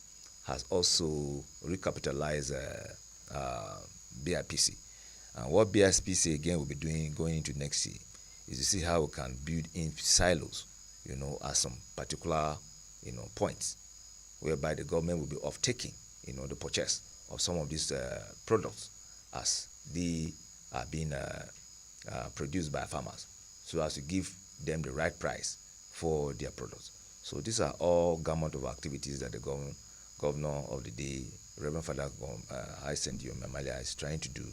has also recapitalized BIPC. And what BIPC again will be doing going into next year is to see how we can build in silos, at some particular, points, whereby the government will be off-taking, the purchase of some of these products as they are being produced by farmers, so as to give them the right price for their products. So these are all gamut of activities that the governor of the day, Reverend Father Hyacinth Mamalia, is trying to do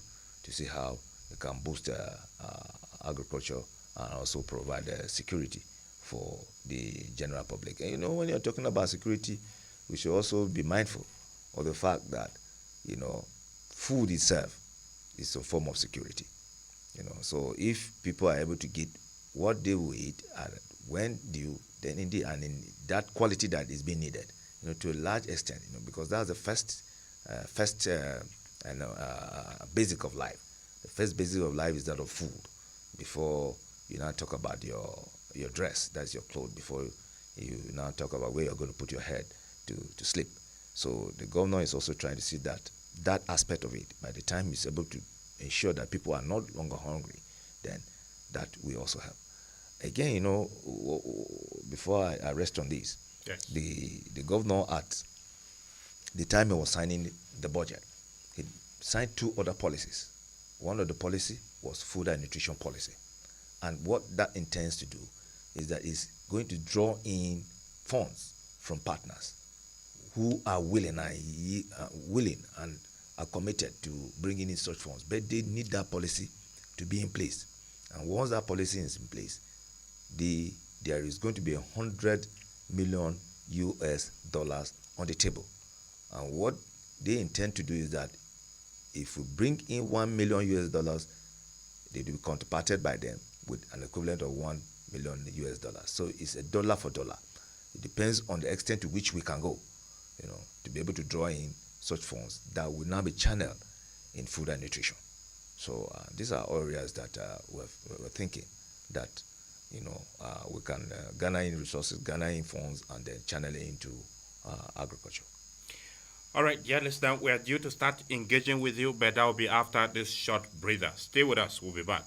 to see how they can boost agriculture and also provide security for the general public. And when you're talking about security, we should also be mindful of the fact that food itself is a form of security. So if people are able to get what they will eat and when due, then indeed, and in that quality that is being needed, to a large extent, because that's the first basic of life. The first basic of life is that of food. Before you now talk about your dress, that's your clothes. Before you now talk about where you're going to put your head to sleep. So the governor is also trying to see that aspect of it. By the time he's able to ensure that people are no longer hungry, then that will also help. Again, before I rest on this, yes, the governor at the time he was signing the budget, he signed two other policies. One of the policy was food and nutrition policy. And what that intends to do is that it's going to draw in funds from partners who are willing and are committed to bringing in such funds. But they need that policy to be in place. And once that policy is in place, there is going to be $100 million on the table. And what they intend to do is that if we bring in $1 million, they will be counterparted by them with an equivalent of $1 million. So it's a dollar for dollar. It depends on the extent to which we can go, to be able to draw in such funds that will now be channeled in food and nutrition. So these are areas that we're thinking that we can garner in resources, garner in funds, and then channel it into agriculture. All right, dear listener, we are due to start engaging with you, but that will be after this short breather. Stay with us. We'll be back.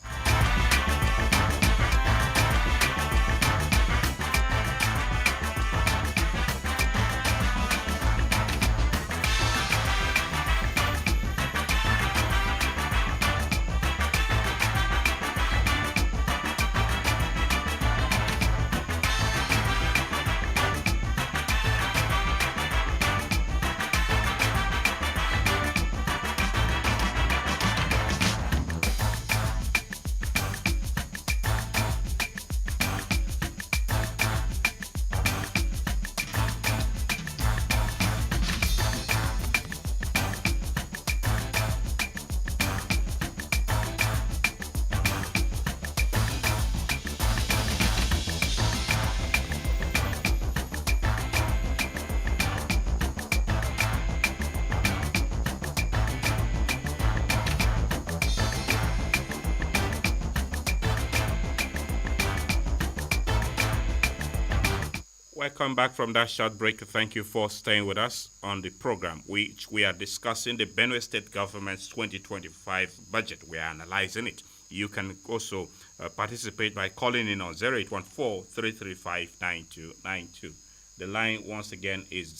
Welcome back from that short break. Thank you for staying with us on the program, which we are discussing the Benue State Government's 2025 budget. We are analyzing it. You can also participate by calling in on 0814-335-9292. The line once again is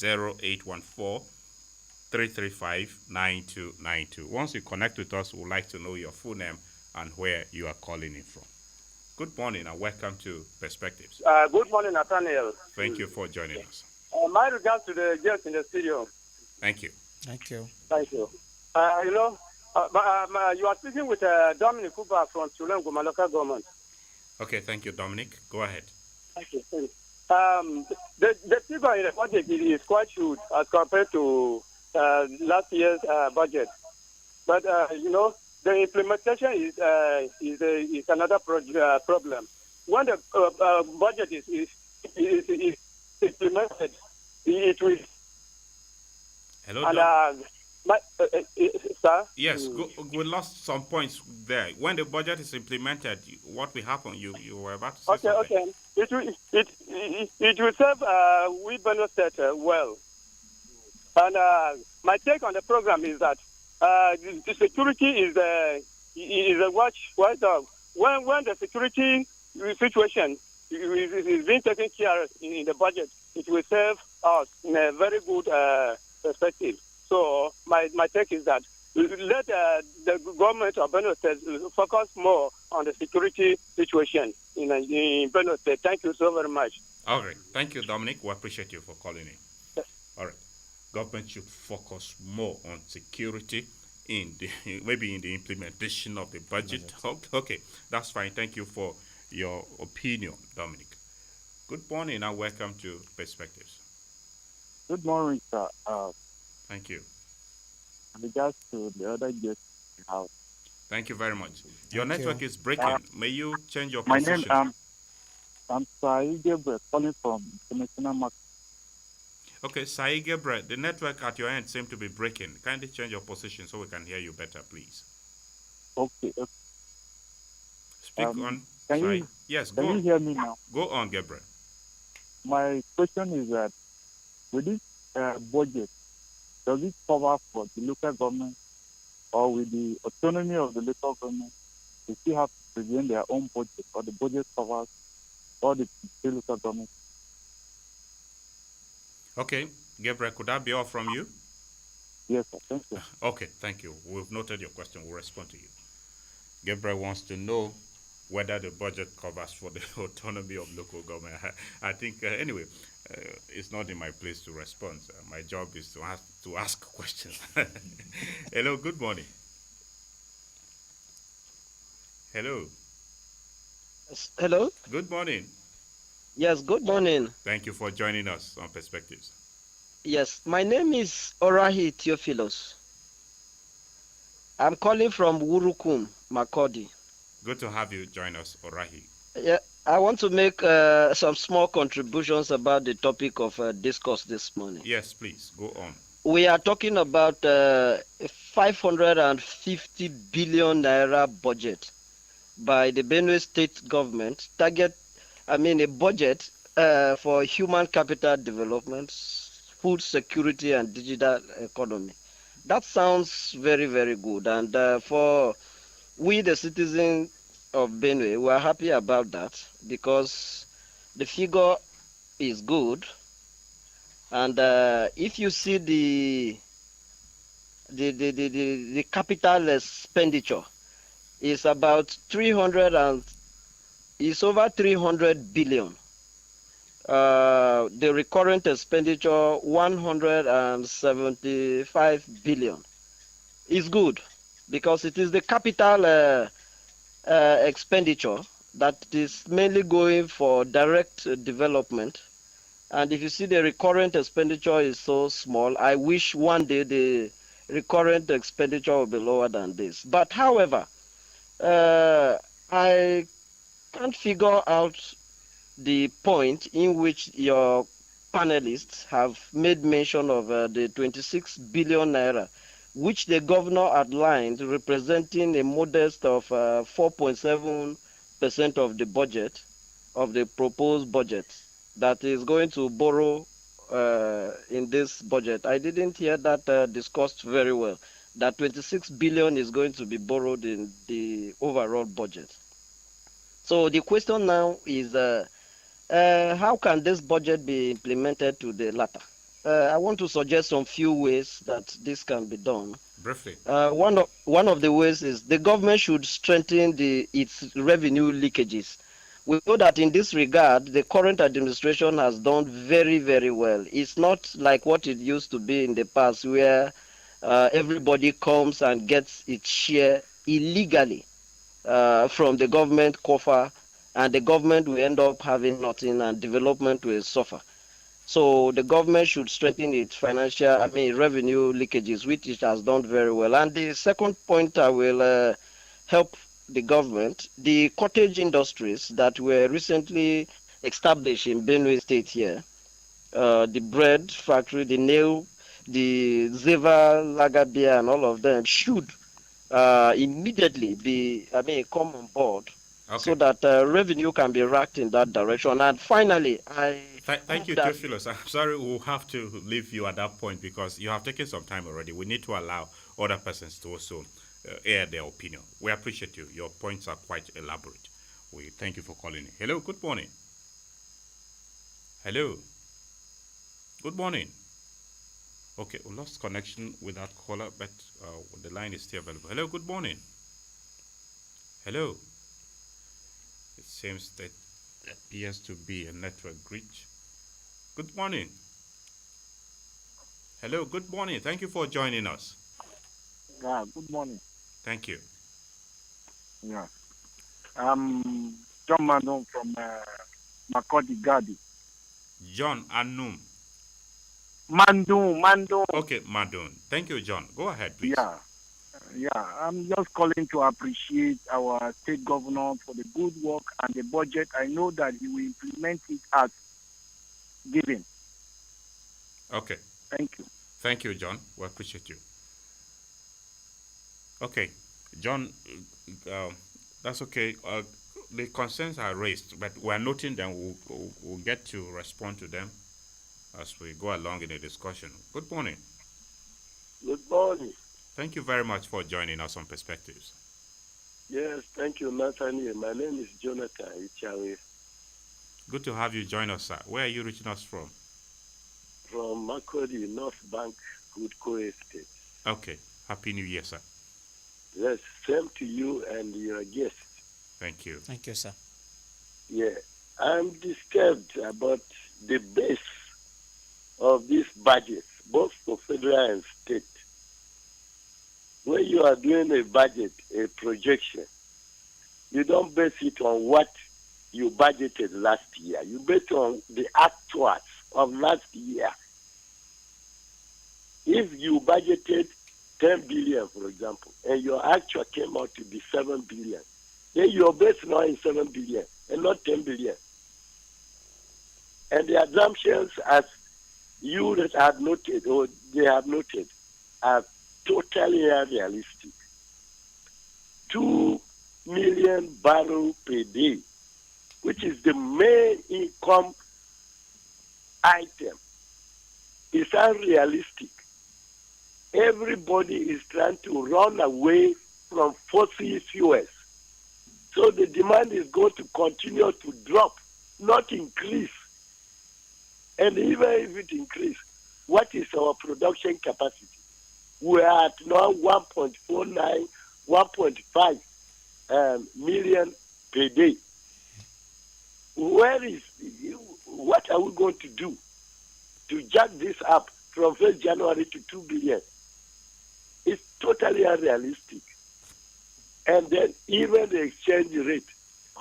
0814-335-9292. Once you connect with us, we would like to know your full name and where you are calling in from. Good morning and welcome to Perspectives. Good morning, Nathaniel. Thank you for joining us. My regards to the guests in the studio. Thank you. Thank you. Thank you. You are speaking with Dominic Cooper from Tulengo, my local government. Okay, thank you, Dominic. Go ahead. Thank you. The figure in the budget is quite huge as compared to last year's budget. But, the implementation is another problem. When the budget is implemented, it will. Hello, My, sir. Yes, we lost some points there. When the budget is implemented, what will happen? You were about to say Okay, something. okay. It will serve we Benue State well. And my take on the program is that the security is a watchdog. When the security situation is being taken care of in the budget, it will serve us in a very good perspective. So my take is that let the government of Benue State focus more on the security situation in Benue State. Thank you so very much. All right. Thank you, Dominic. We appreciate you for calling in. All right. Government should focus more on security in the maybe in the implementation of the budget. Okay, that's fine. Thank you for your opinion, Dominic. Good morning and welcome to Perspectives. Good morning, sir. Thank you. In regards to the other guest you have, Thank you very much. Your Thank network you. is breaking. May you change your my name position? I'm Sai Gabriel, calling from International Market. Okay, Sai Gabriel, the network at your end seems to be breaking. Kindly change your position so we can hear you better, please. Okay. Speak on. Can Sai. you Yes, can you go. hear me now? Go on, Gabriel. My question is that with this budget, does it cover for the local government, or with the autonomy of the local government, they still have to present their own budget, or the budget covers all the local government? Okay, Gabriel, could that be all from you? Yes, sir. Thank you. Okay, thank you. We've noted your question. We'll respond to you. Gabriel wants to know whether the budget covers for the autonomy of local government. I think, anyway, it's not in my place to respond. My job is to ask questions. Hello, good morning. Hello, Hello? good morning. Yes, good morning. Thank you for joining us on Perspectives. Yes, my name is Orahi Theophilus. I'm calling from Wurukum, Makodi. Good to have you join us, Orahi. Yeah, I want to make some small contributions about the topic of discourse this morning. Yes, please, go on. We are talking about a 550 billion naira budget by the Benue state government, a budget for human capital development, food security, and digital economy. That sounds very, very good. And for we, the citizens of Benue, we are happy about that because the figure is good. And if you see the capital expenditure is about 300 and is over 300 billion. The recurrent expenditure 175 billion is good because it is the capital expenditure that is mainly going for direct development. And if you see the recurrent expenditure is so small, I wish one day the recurrent expenditure will be lower than this. But however, I can't figure out the point in which your panelists have made mention of the 26 billion naira, which the governor outlined, representing a modest of 4.7% of the budget, of the proposed budget, that is going to borrow in this budget. I didn't hear that discussed very well, that 26 billion is going to be borrowed in the overall budget. So the question now is, how can this budget be implemented to the latter? I want to suggest some few ways that this can be done. Briefly. One of the ways is the government should strengthen its revenue leakages. We know that in this regard, the current administration has done very, very well. It's not like what it used to be in the past, where everybody comes and gets its share illegally from the government coffer, and the government will end up having nothing and development will suffer. So the government should strengthen its revenue leakages, which it has done very well. And the second point I will help the government, the cottage industries that were recently established in Benue State here, the bread factory, the nail the Zeva, Lagabia, and all of them should immediately come on board so Okay. that revenue can be racked in that direction. And finally, I Thank hope you, that Theophilus. I'm sorry we'll have to leave you at that point because you have taken some time already. We need to allow other persons to also air their opinion. We appreciate you. Your points are quite elaborate. We thank you for calling. Hello, good morning. Hello, good morning. Okay, we lost connection with that caller, but the line is still available. Hello, good morning. Hello. It seems that appears to be a network glitch. Good morning. Hello, good morning. Thank you for joining us. Yeah, good morning. Thank you. Yeah. John Manon from Makodi Gadi. John Anum. Mandu. Okay, Madon. Thank you, John. Go ahead, please. Yeah. I'm just calling to appreciate our state governor for the good work and the budget. I know that he will implement it as given. Okay. Thank you. Thank you, John. We appreciate you. Okay, John, that's okay. The concerns are raised, but we're noting them. We'll get to respond to them as we go along in the discussion. Good morning. Good morning. Thank you very much for joining us on Perspectives. Yes, thank you, Nathaniel. My name is Jonathan Ichawe Good to have you join us, sir. Where are you reaching us from? from Makodi, North Bank, Good Estate. Okay. Happy New Year, sir. Yes, same to you and your guest. Thank you. Thank you, sir. Yeah, I'm disturbed about the base of this budget, both for federal and state. When you are doing a budget, a projection, you don't base it on what you budgeted last year. You base it on the actuals of last year. If you budgeted 10 billion, for example, and your actual came out to be 7 billion, then your base now is 7 billion and not 10 billion. And the assumptions, as you have noted, or they have noted, are totally unrealistic. 2 million barrels per day, which is the main income item, is unrealistic. Everybody is trying to run away from fossil fuels. So the demand is going to continue to drop, not increase. And even if it increases, what is our production capacity? We are at now 1.49, 1.5 million per day. What are we going to do to jack this up from 1st January to 2 billion? It's totally unrealistic. And then even the exchange rate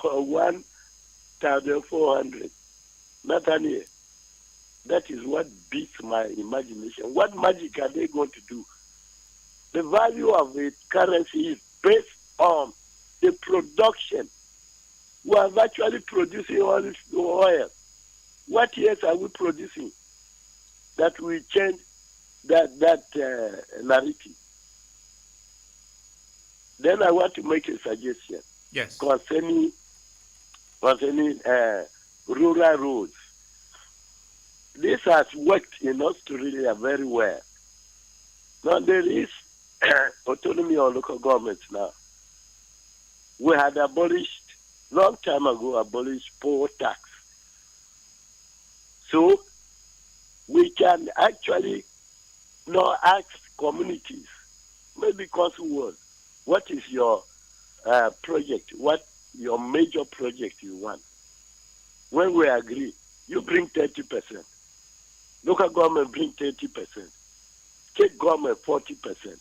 of 1,400. Nathaniel, that is what beats my imagination. What magic are they going to do? The value of the currency is based on the production. We are virtually producing all this oil. What years are we producing that will change that narrative? Then I want to make a suggestion. Yes. Concerning rural roads. This has worked in Australia very well. Now there is autonomy of local governments now. We had long time ago, abolished poll tax. So we can actually now ask communities, maybe Council, what is your project? What your major project you want? When we agree, you bring 30%. Local government bring 30%. State government 40%.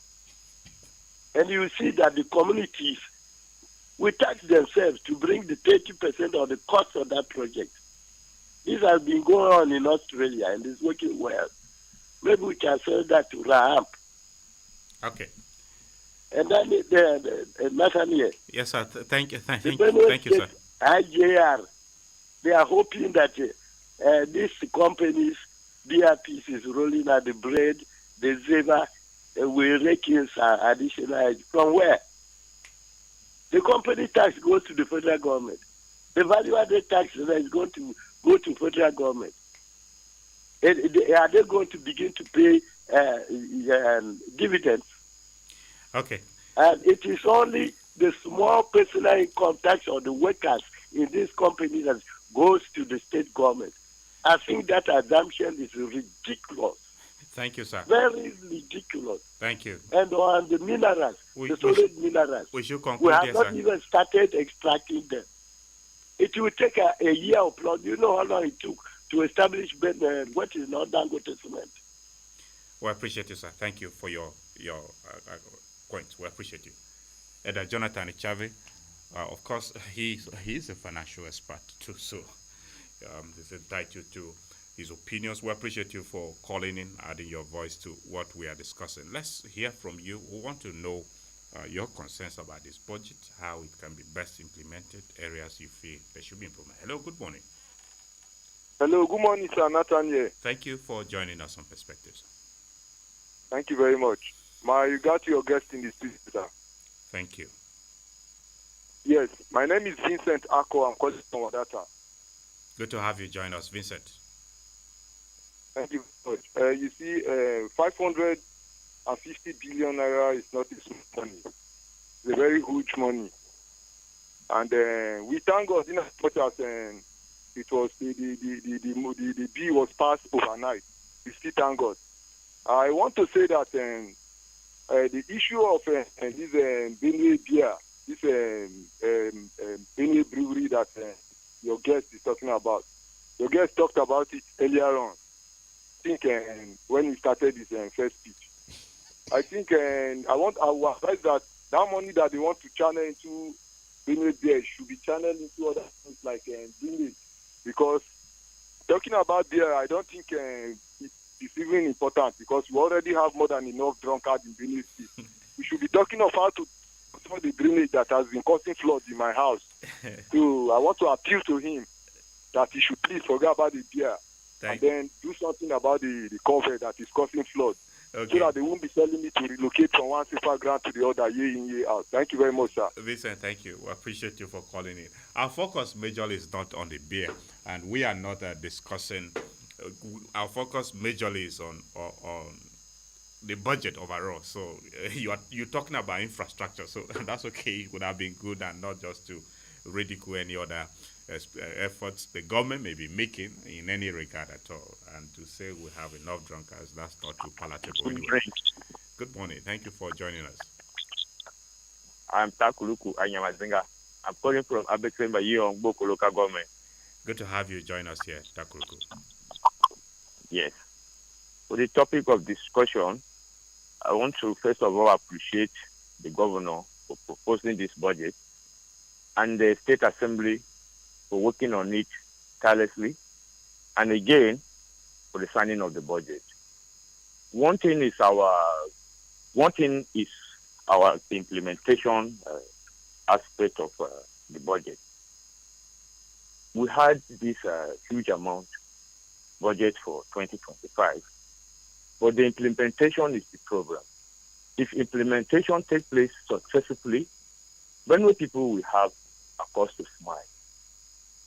And you see that the communities will tax themselves to bring the 30% of the cost of that project. This has been going on in Australia and is working well. Maybe we can sell that to Raham. Okay. And then Nathaniel. Yes, sir. Thank you, The Benue sir. IJR, they are hoping that these companies, DRPs is rolling out the bread the Zeva will rake in additional from where? The company tax goes to the federal government. The value added tax is going to go to federal government. Are they going to begin to pay dividends? Okay. And it is only the small personal income tax of the workers in this company that goes to the state government. I think that assumption is ridiculous. Thank you, sir. Very ridiculous. Thank you. And on the minerals, the solid minerals, we should conclude we have here, not sir. even started extracting them. It will take a year of plot. You know how long it took to establish what is not Dangote cement. We appreciate you, sir. Thank you for your point. We appreciate you. Eda Jonathan Ichavi, of course, he's a financial expert too, so he's entitled to his opinions. We appreciate you for calling in, adding your voice to what we are discussing. Let's hear from you. We want to know your concerns about this budget, how it can be best implemented, areas you feel there should be improvement. Hello, good morning. Hello, good morning, sir. Nathan here. Thank you for joining us on Perspectives. Thank you very much. My regard to your guest in the studio, sir. Thank you. Yes, my name is Vincent Ako. I'm calling from Wadata. Good to have you join us, Vincent. Thank you very much. You see, 550 billion naira is not a small money. It's a very huge money. And we thank God in as much as it was the bill was passed overnight. We still thank God. I want to say that the issue of this Benue beer, this Benue brewery that your guest is talking about, your guest talked about it earlier on. I think when he started his first speech. I think I will advise that money that they want to channel into Benue beer should be channeled into other things like Benue, because talking about beer, I don't think it's even important, because we already have more than enough drunkards in Benue State. We should be talking of how to control the drainage that has been causing floods in my house. So I want to appeal to him that he should please forget about the beer and then do something about the cover that is causing flood. Okay. So that they won't be telling me to relocate from one safer ground to the other year in, year out. Thank you very much, sir. Vincent, thank you. We appreciate you for calling in. Our focus majorly is not on the beer, and we are not discussing. Our focus majorly is on the budget overall. So you're talking about infrastructure. So that's okay. It would have been good, and not just to ridicule any other efforts the government may be making in any regard at all. And to say we have enough drunkards, that's not too palatable anyway. Good morning. Thank you for joining us. I'm Takuluku Anyamazinga. I'm calling from Abetemba Yong Boko local government. Good to have you join us here, Takuluku. Yes. For the topic of discussion, I want to first of all appreciate the governor for proposing this budget and the State Assembly for working on it tirelessly, and again for the signing of the budget. One thing is our implementation aspect of the budget. We had this huge amount budget for 2025, but the implementation is the problem. If implementation takes place successfully, Benue people will have a cause to smile.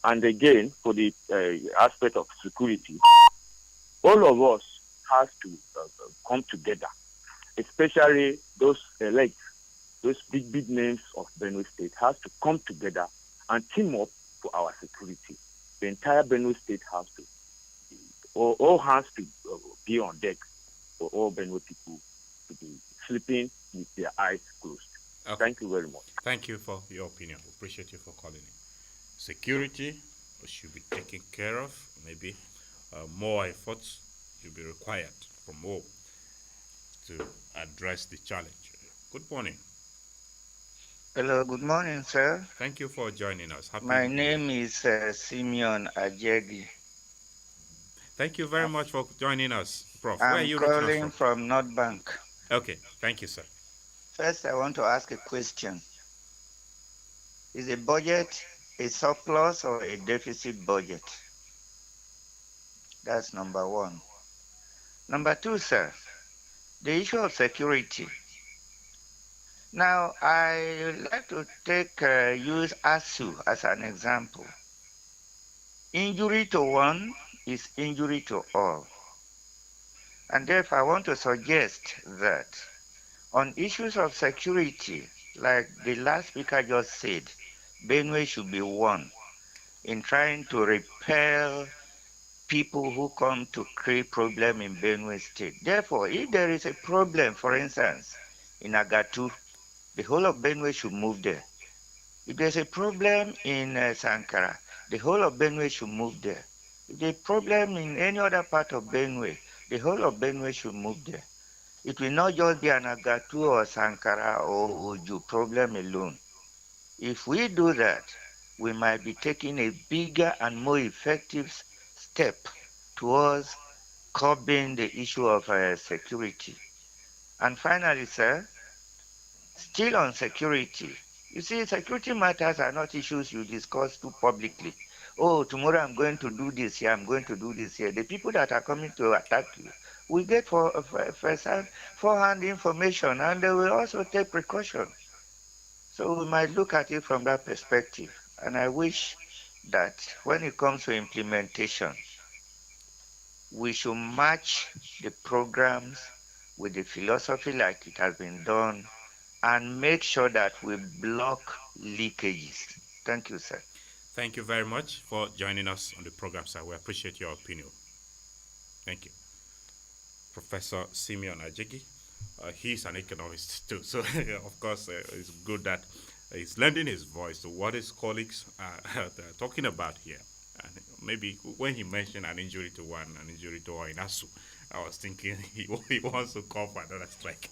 And again, for the aspect of security, all of us have to come together, especially those elites, those big names of Benue State has to come together and team up for our security. The entire Benue State has to, all hands to be on deck for all Benue people to be sleeping with their eyes closed. Okay. Thank you very much. Thank you for your opinion. We appreciate you for calling in. Security should be taken care of. Maybe more efforts should be required from all to address the challenge. Good morning. Hello, good morning, sir. Thank you for joining us. My name is Simeon Ajegi. Thank you very much for joining us, Prof. I'm Where are you calling from North Bank. Okay, thank you, sir. First, I want to ask a question. Is a budget a surplus or a deficit budget? That's number one. Number two, sir, the issue of security. Now, I like to use ASU as an example. Injury to one is injury to all. And therefore, I want to suggest that on issues of security, like the last speaker just said, Benue should be one in trying to repel people who come to create problem in Benue State. Therefore, if there is a problem, for instance, in Agatu, the whole of Benue should move there. If there's a problem in Sankara, the whole of Benue should move there. If there's a problem in any other part of Benue, the whole of Benue should move there. It will not just be an Agatu or Sankara or Uju problem alone. If we do that, we might be taking a bigger and more effective step towards curbing the issue of security. And finally, sir, still on security, you see, security matters are not issues you discuss too publicly. Oh, tomorrow I'm going to do this here, I'm going to do this here. The people that are coming to attack you will get forehand information, and they will also take precaution. So we might look at it from that perspective. And I wish that when it comes to implementation, we should match the programs with the philosophy like it has been done and make sure that we block leakages. Thank you, sir. Thank you very much for joining us on the program, sir. We appreciate your opinion. Thank you. Professor Simeon Ajigi. He's an economist too, so of course it's good that he's lending his voice to what his colleagues are talking about here. And maybe when he mentioned an injury to one, an injury to all in ASU, I was thinking he wants to call for another strike.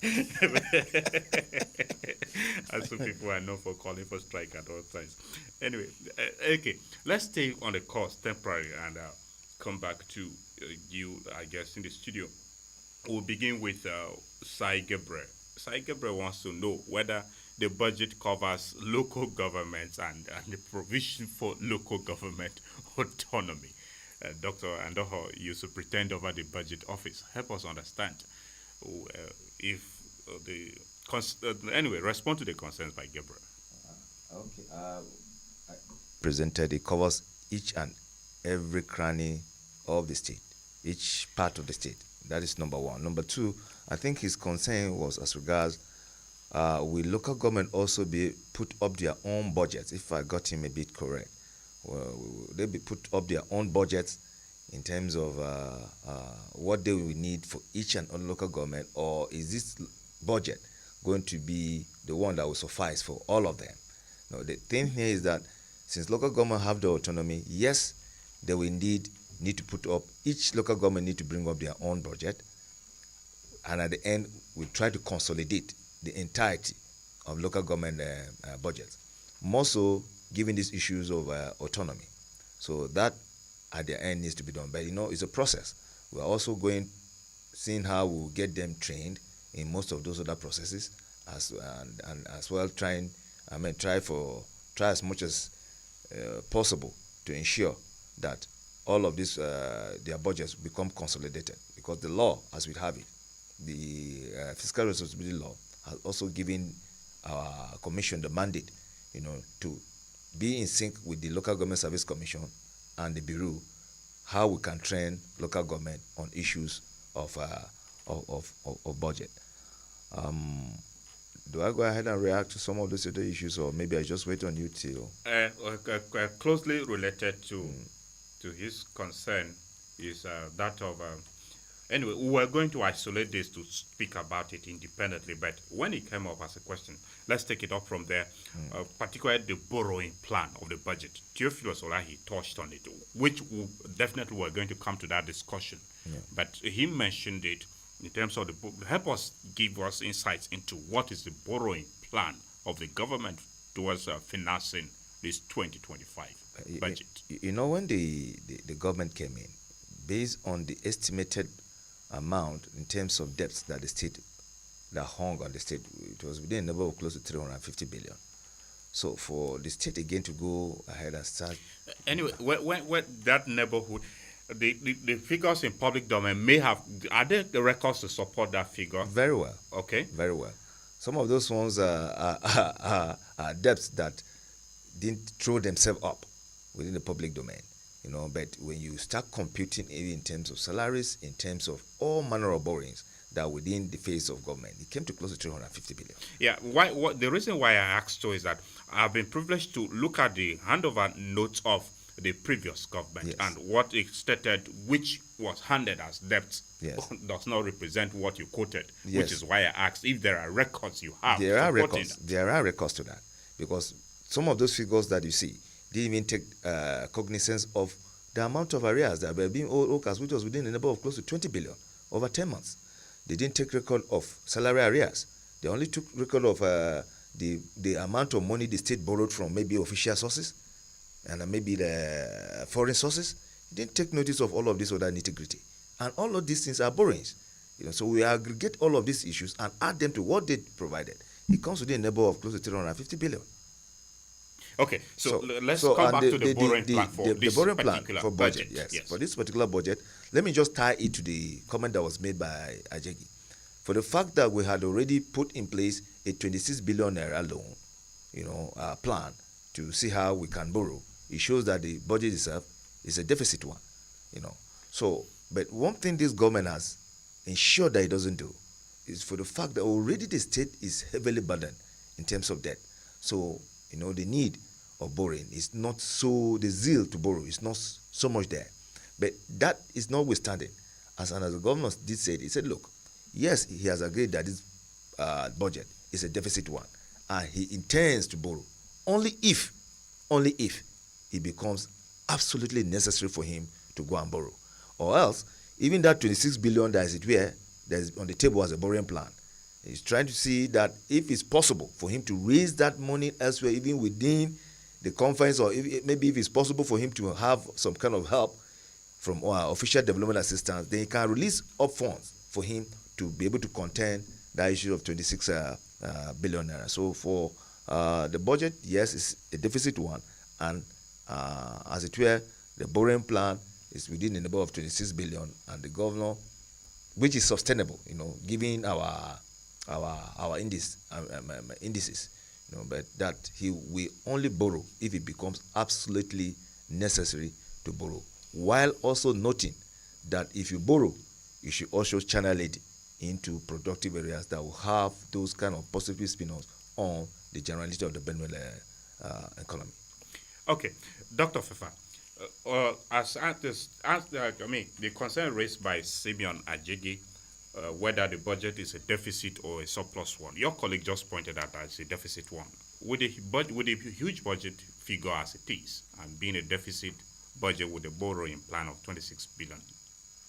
ASU people are known for calling for strike at all times. Anyway, okay, let's stay on the course temporarily and come back to you, I guess, in the studio. We'll begin with Sai Gabriel. Sai Gabriel wants to know whether the budget covers local governments and the provision for local government autonomy. Dr. Andoho, you superintend over the budget office. Help us understand if anyway, respond to the concerns by Gabriel. Okay. Presented, it covers each and every cranny of the state, each part of the state. That is number one. Number two, I think his concern was as regards will local government also be put up their own budgets, if I got him a bit correct. Well, they be put up their own budgets in terms of what they will need for each and all local government, or is this budget going to be the one that will suffice for all of them? No, the thing here is that since local government have the autonomy, yes, they will indeed need to put up, each local government need to bring up their own budget, and at the end we try to consolidate the entirety of local government budgets, more so given these issues of autonomy. So that at the end needs to be done, but it's a process. We're also seeing how we'll get them trained in most of those other processes, and as well try as much as possible to ensure that all of this, their budgets become consolidated, because the law, as we have it, the fiscal responsibility law, has also given our commission the mandate, to be in sync with the Local Government Service Commission and the Bureau, how we can train local government on issues of budget. Do I go ahead and react to some of those other issues, or maybe I just wait on you till? Closely related to his concern is that of anyway, we were going to isolate this to speak about it independently, but when it came up as a question, let's take it up from there, particularly the borrowing plan of the budget. Theophilus Olahi touched on it, which definitely we're going to come to that discussion. Yeah. But he mentioned it in terms of help us give us insights into what is the borrowing plan of the government towards financing this 2025 budget. When the government came in, based on the estimated amount in terms of debts that the state, that hung on the state, it was within a neighborhood close to 350 billion. So for the state again to go ahead and start. Anyway, when that neighborhood, The figures in public domain may have, are there the records to support that figure? Very well. Okay. Very well. Some of those ones are debts that didn't throw themselves up within the public domain, but when you start computing it in terms of salaries, in terms of all manner of borrowings that within the face of government, it came to close to 350 billion. Yeah, the reason why I asked so is that I've been privileged to look at the handover notes of the previous government, Yes. and what it stated, which was handed as debt, Yes. does not represent what you quoted, Yes. which is why I asked if there are records you have. There are supporting records. that. There are records to that, because some of those figures that you see didn't even take cognizance of the amount of arrears that were being owed OCAS, which was within the number of close to 20 billion over 10 months. They didn't take record of salary arrears. They only took record of the amount of money the state borrowed from maybe official sources and maybe the foreign sources. They didn't take notice of all of this other nitty-gritty. And all of these things are borrowings. So we aggregate all of these issues and add them to what they provided. It comes within a number of close to 350 billion. Okay, so let's come back to the borrowing plan for this borrowing plan particular for budget. budget. Yes, for this particular budget, let me just tie it to the comment that was made by Ajegi. For the fact that we had already put in place a 26 billion naira loan, plan to see how we can borrow, it shows that the budget itself is a deficit one. So, but one thing this government has ensured that it doesn't do is for the fact that already the state is heavily burdened in terms of debt. So, the need of borrowing is not so, the zeal to borrow is not so much there. But that is notwithstanding, as the governor did say, he said, look, yes, he has agreed that this budget is a deficit one, and he intends to borrow only if it becomes absolutely necessary for him to go and borrow. Or else, even that 26 billion that is on the table as a borrowing plan, he's trying to see that if it's possible for him to raise that money elsewhere, even within the confines, or maybe if it's possible for him to have some kind of help from official development assistance, then he can release up funds for him to be able to contain that issue of 26 billion naira. So for the budget, yes, it's a deficit one, and as it were, the borrowing plan is within the number of 26 billion, and the governor, which is sustainable, given our indices, but that he will only borrow if it becomes absolutely necessary to borrow, while also noting that if you borrow, you should also channel it into productive areas that will have those kind of positive spin-offs on the generality of the Benue economy. Okay, Dr. Fefa, the concern raised by Simeon Ajegi, whether the budget is a deficit or a surplus one. Your colleague just pointed out that it's a deficit one. With a huge budget figure as it is, and being a deficit budget with a borrowing plan of 26 billion,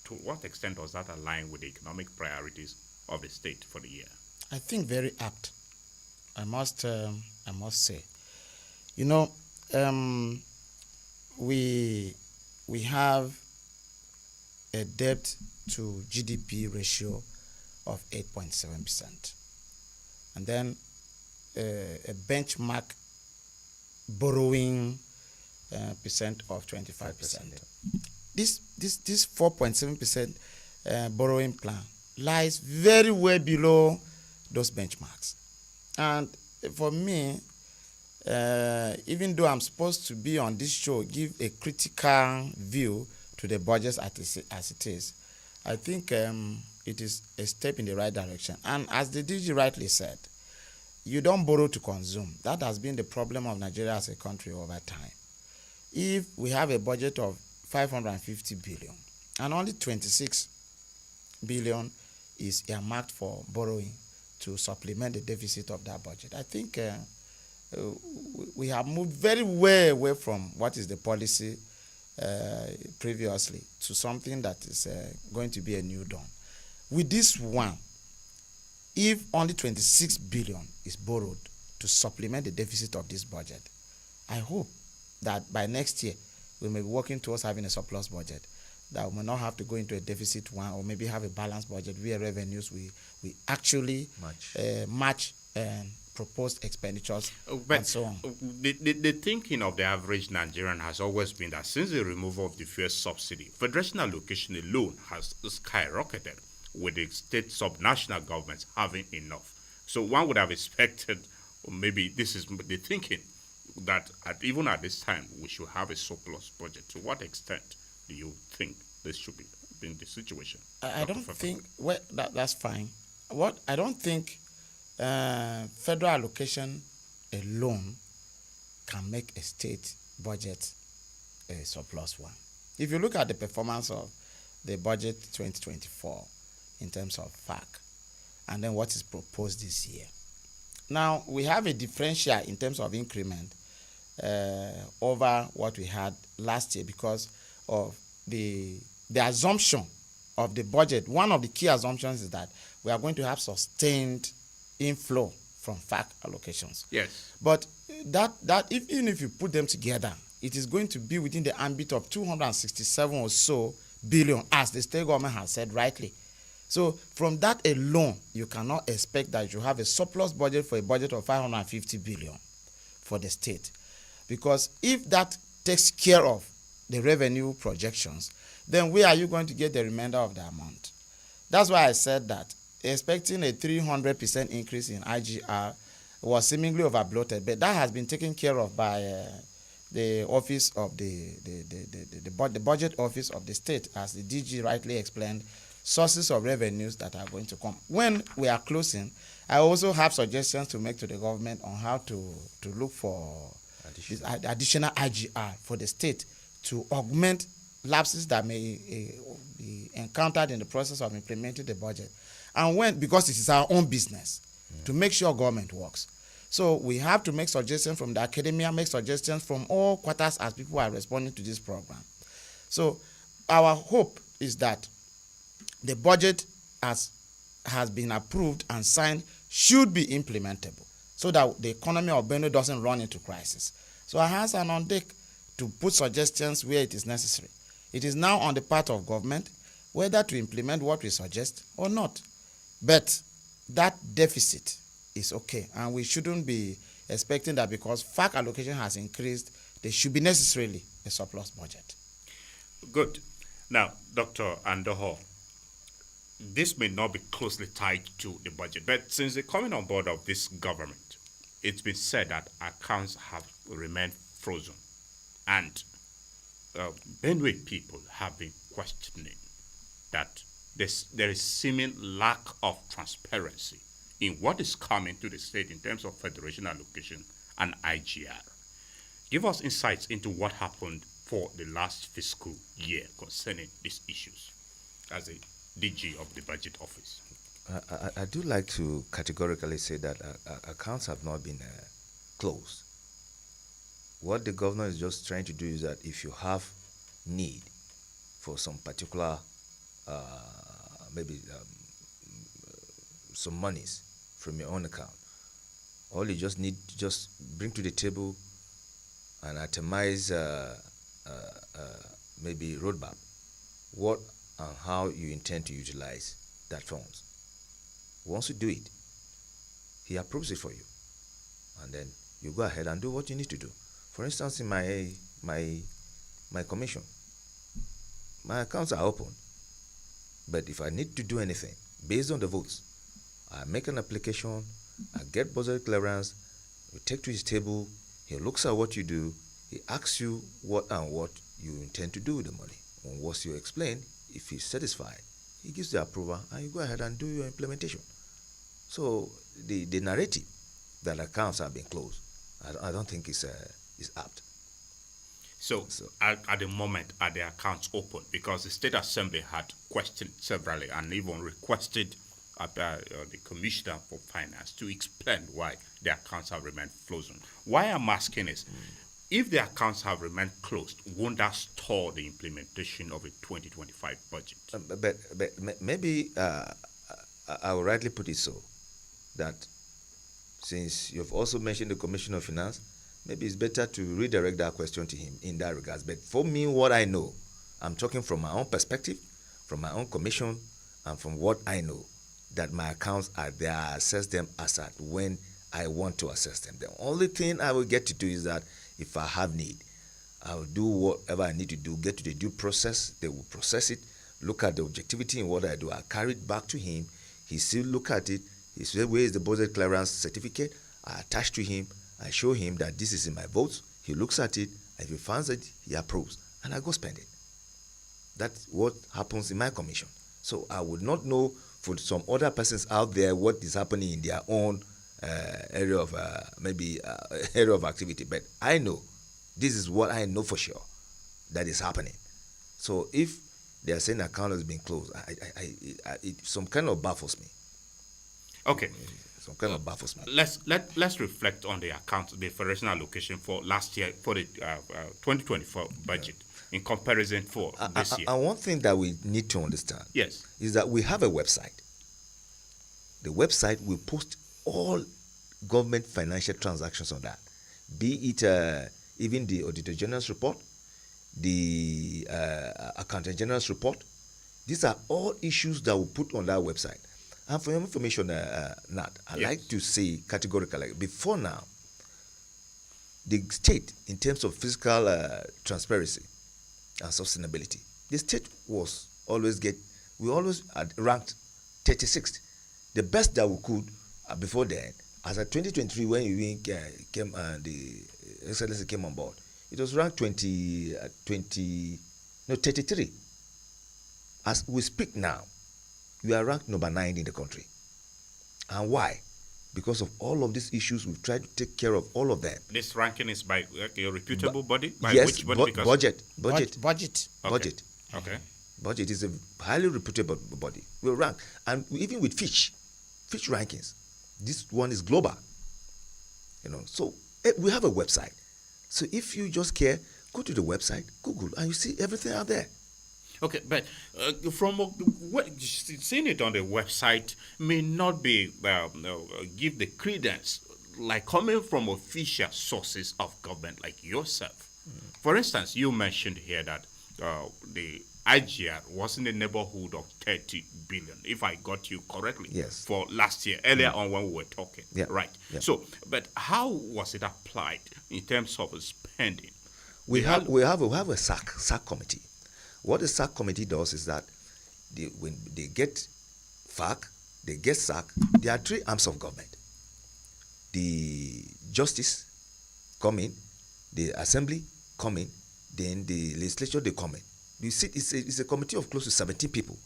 to what extent does that align with the economic priorities of the state for the year? I think very apt. I must say, we have a debt to GDP ratio of 8.7%, and then a benchmark borrowing percent of 25%. This 4.7% borrowing plan lies very well below those benchmarks, and for me, even though I'm supposed to be on this show, give a critical view to the budget as it is, I think it is a step in the right direction. And as the DG rightly said, you don't borrow to consume. That has been the problem of Nigeria as a country over time. If we have a budget of 550 billion and only 26 billion is earmarked for borrowing to supplement the deficit of that budget, I think we have moved very way away from what is the policy previously to something that is going to be a new dawn. With this one, if only 26 billion is borrowed to supplement the deficit of this budget, I hope that by next year we may be working towards having a surplus budget, that we may not have to go into a deficit one, or maybe have a balanced budget where revenues we actually match proposed expenditures But and so on. the thinking of the average Nigerian has always been that since the removal of the fuel subsidy, federation allocation alone has skyrocketed, with the state subnational governments having enough. So one would have expected, or maybe this is the thinking, that even at this time we should have a surplus budget. To what extent do you think this should be in the situation? I don't think that's fine. I don't think federal allocation alone can make a state budget a surplus one. If you look at the performance of the budget 2024 in terms of FAC, and then what is proposed this year. Now, we have a differential in terms of increment over what we had last year because of the assumption of the budget. One of the key assumptions is that we are going to have sustained inflow from FAC allocations. Yes. But even if you put them together, it is going to be within the ambit of 267 or so billion, as the state government has said rightly. So from that alone, you cannot expect that you have a surplus budget for a budget of 550 billion for the state. Because if that takes care of the revenue projections, then where are you going to get the remainder of the amount? That's why I said that expecting a 300% increase in IGR was seemingly overbloated, but that has been taken care of by the office of the budget office of the state, as the DG rightly explained, sources of revenues that are going to come. When we are closing, I also have suggestions to make to the government on how to look for additional IGR for the state to augment lapses that may be encountered in the process of implementing the budget. And because it is our own business, to make sure government works. So we have to make suggestions from the academia, make suggestions from all quarters as people are responding to this program. So our hope is that the budget has been approved and signed should be implementable so that the economy of Benue doesn't run into crisis. So our hands are on deck to put suggestions where it is necessary. It is now on the part of government whether to implement what we suggest or not. But that deficit is okay, and we shouldn't be expecting that because FAC allocation has increased, there should be necessarily a surplus budget. Good. Now, Dr. Andoho, this may not be closely tied to the budget, but since the coming on board of this government, it's been said that accounts have remained frozen, and Benue people have been questioning that there is seeming lack of transparency in what is coming to the state in terms of federation allocation and IGR. Give us insights into what happened for the last fiscal year concerning these issues as a DG of the budget office. I do like to categorically say that accounts have not been closed. What the governor is just trying to do is that if you have need for some particular some monies from your own account, all you just need to just bring to the table and itemize maybe roadmap what and how you intend to utilize that funds. Once you do it, he approves it for you, and then you go ahead and do what you need to do. For instance, in my commission, my accounts are open, but if I need to do anything based on the votes, I make an application, I get budget clearance, we take to his table, he looks at what you do, he asks you what you intend to do with the money. And once you explain, if he's satisfied, he gives the approval and you go ahead and do your implementation. So the narrative that accounts have been closed, I don't think is apt. So at the moment, are the accounts open? Because the State Assembly had questioned severally and even requested the Commissioner for Finance to explain why the accounts have remained frozen. Why I'm asking is, if the accounts have remained closed, won't that stall the implementation of a 2025 budget? But maybe I will rightly put it so, that since you've also mentioned the Commissioner of Finance, maybe it's better to redirect that question to him in that regards. But for me, what I know, I'm talking from my own perspective, from my own commission, and from what I know, that my accounts are there. I assess them as at when I want to assess them. The only thing I will get to do is that if I have need, I will do whatever I need to do, get to the due process, they will process it, look at the objectivity in what I do. I carry it back to him. He still look at it. He says, where is the budget clearance certificate? I attach to him. I show him that this is in my votes. He looks at it. If he finds it, he approves. And I go spend it. That's what happens in my commission. So I would not know for some other persons out there what is happening in their own area of area of activity. But I know, this is what I know for sure that is happening. So if they are saying account has been closed, it some kind of baffles me. Okay. Some kind of baffles me. Let's reflect on the account, the federation allocation for last year, for the 2024 budget in comparison for this year. And one thing that we need to understand, yes, is that we have a website. The website will post all government financial transactions on that, be it even the Auditor General's report, the Accountant General's report. These are all issues that we put on that website. And for your information, Nat, I like to say categorically, before now, the state, in terms of fiscal transparency and sustainability, the state was always we always ranked 36th. The best that we could before then, as at 2023 when we came, the Excellency came on board, it was ranked 33. As we speak now, we are ranked number 9 in the country. And why? Because of all of these issues, we've tried to take care of all of them. This ranking is by a reputable body? By yes, which body? Budget. Budget. Okay. Budget. Okay. Budget is a highly reputable body. We're ranked. And even with Fitch rankings, this one is global. So we have a website. So if you just care, go to the website, Google, and you see everything out there. Okay, but from seeing it on the website may not be give the credence like coming from official sources of government like yourself. For instance, you mentioned here that the IGR was in the neighborhood of 30 billion, if I got you correctly. Yes. For last year, earlier on when we were talking. Yeah. Right. Yeah. So, but how was it applied in terms of spending? We have a SAC committee. What the SAC committee does is that when they get FAC, they get SAC, there are 3 arms of government. The justice come in, the assembly come in, then the legislature they come in. You see, it's a committee of close to 17 people.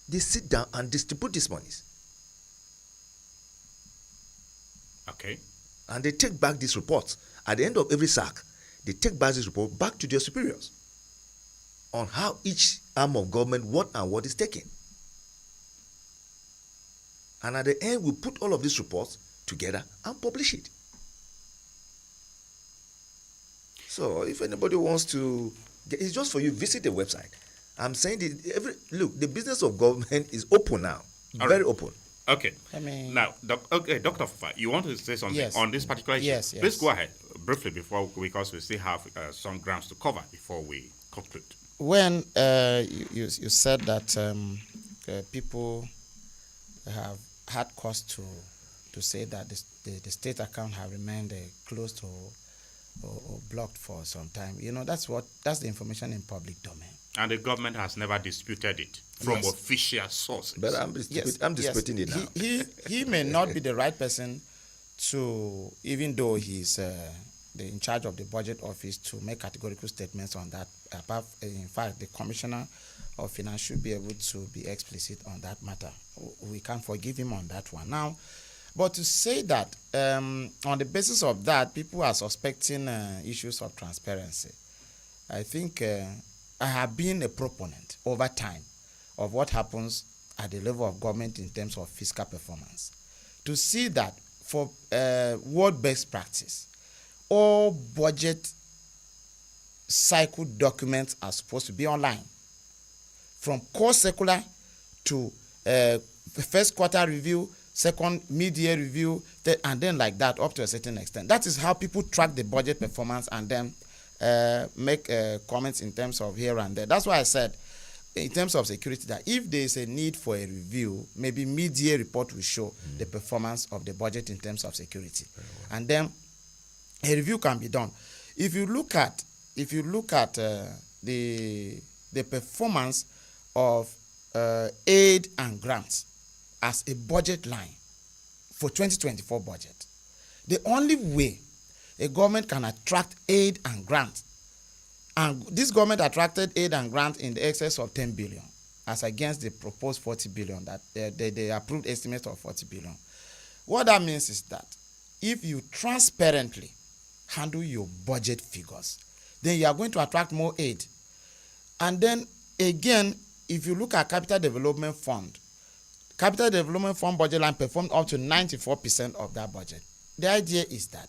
They sit down and distribute these monies. Okay. And they take back these reports. At the end of every SAC, they take back this report back to their superiors on how each arm of government, what is taken. And at the end, we put all of these reports together and publish it. So if anybody wants to, it's just for you, visit the website. I'm saying the business of government is open now, very open. Okay. I mean, now, Dr. Fufa, you want to say something on this particular issue? Yes. Please go ahead briefly because we still have some grounds to cover before we conclude. When you said that people have had cause to say that the state account have remained closed or blocked for some time, that's the information in public domain. And the government has never disputed it from official sources. But I'm disputing it now. He may not be the right person to, even though he's in charge of the budget office, to make categorical statements on that. In fact, the commissioner of finance should be able to be explicit on that matter. We can forgive him on that one. Now, but to say that on the basis of that, people are suspecting issues of transparency, I think I have been a proponent over time of what happens at the level of government in terms of fiscal performance. To see that for world best practice, all budget cycle documents are supposed to be online, from core circular to first quarter review, second mid-year review, and then like that up to a certain extent. That is how people track the budget performance and then make comments in terms of here and there. That's why I said in terms of security, that if there is a need for a review, maybe mid-year report will show the performance of the budget in terms of security, and then a review can be done. If you look at the performance of aid and grants as a budget line for 2024 budget, the only way a government can attract aid and grant, and this government attracted aid and grant in the excess of 10 billion as against the proposed 40 billion, that the approved estimate of 40 billion. What that means is that if you transparently handle your budget figures, then you are going to attract more aid. And then again, if you look at Capital Development Fund budget line performed up to 94% of that budget. The idea is that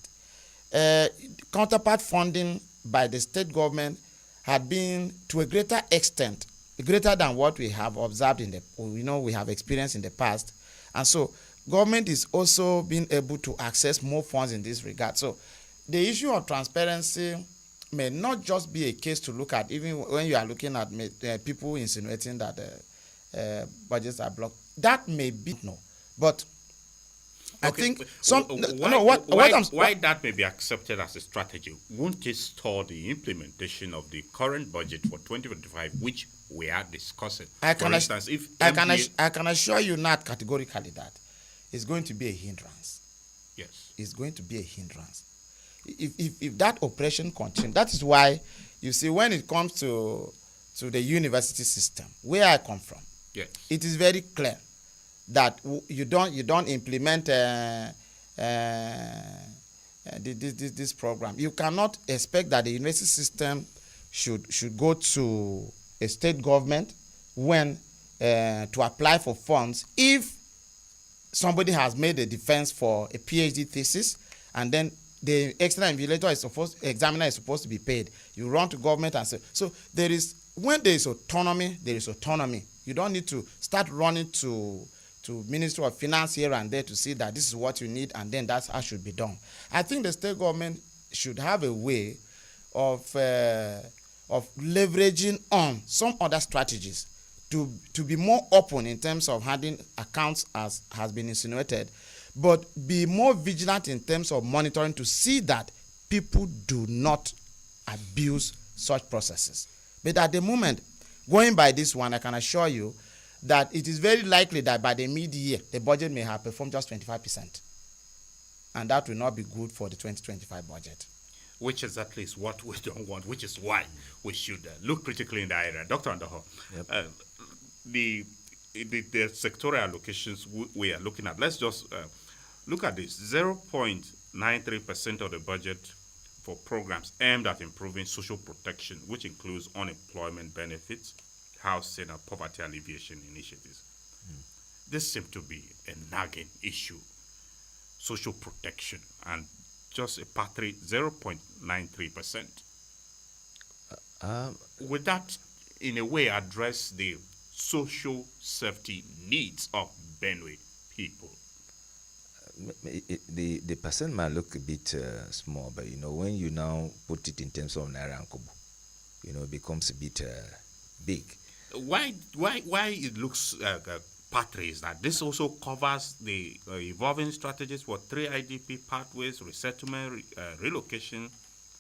counterpart funding by the state government had been to a greater extent, greater than what we have observed we have experienced in the past. And so government is also being able to access more funds in this regard. So the issue of transparency may not just be a case to look at, even when you are looking at people insinuating that budgets are blocked. That may be no, but I think why that may be accepted as a strategy, won't it stall the implementation of the current budget for 2025, which we are discussing? I can assure you not categorically that it's going to be a hindrance. Yes, it's going to be a hindrance. If that operation continues, that is why you see when it comes to the university system where I come from, yes, it is very clear that you don't implement this program. You cannot expect that the university system should go to a state government when to apply for funds if somebody has made a defense for a PhD thesis, and then the external examiner is supposed to be paid. You run to government and say, so when there is autonomy, there is autonomy. You don't need to start running to Ministry of Finance here and there to see that this is what you need, and then that's how it should be done. I think the state government should have a way of leveraging on some other strategies to be more open in terms of handling accounts, as has been insinuated, but be more vigilant in terms of monitoring to see that people do not abuse such processes. But at the moment, going by this one, I can assure you that it is very likely that by the mid-year, the budget may have performed just 25%. And that will not be good for the 2025 budget. Which exactly is what we don't want, which is why we should look critically in the area. Dr. Andoho, yep. The sectoral allocations we are looking at, let's just look at this. 0.93% of the budget for programs aimed at improving social protection, which includes unemployment benefits, housing, and poverty alleviation initiatives. This seems to be a nagging issue, social protection, and just a paltry 0.93%. Would that, in a way, address the social safety needs of Benue people? The percent might look a bit small, but when you now put it in terms of Naira and Kobo, it becomes a bit big. Why it looks paltry is that this also covers the evolving strategies for 3 IDP pathways, resettlement, relocation,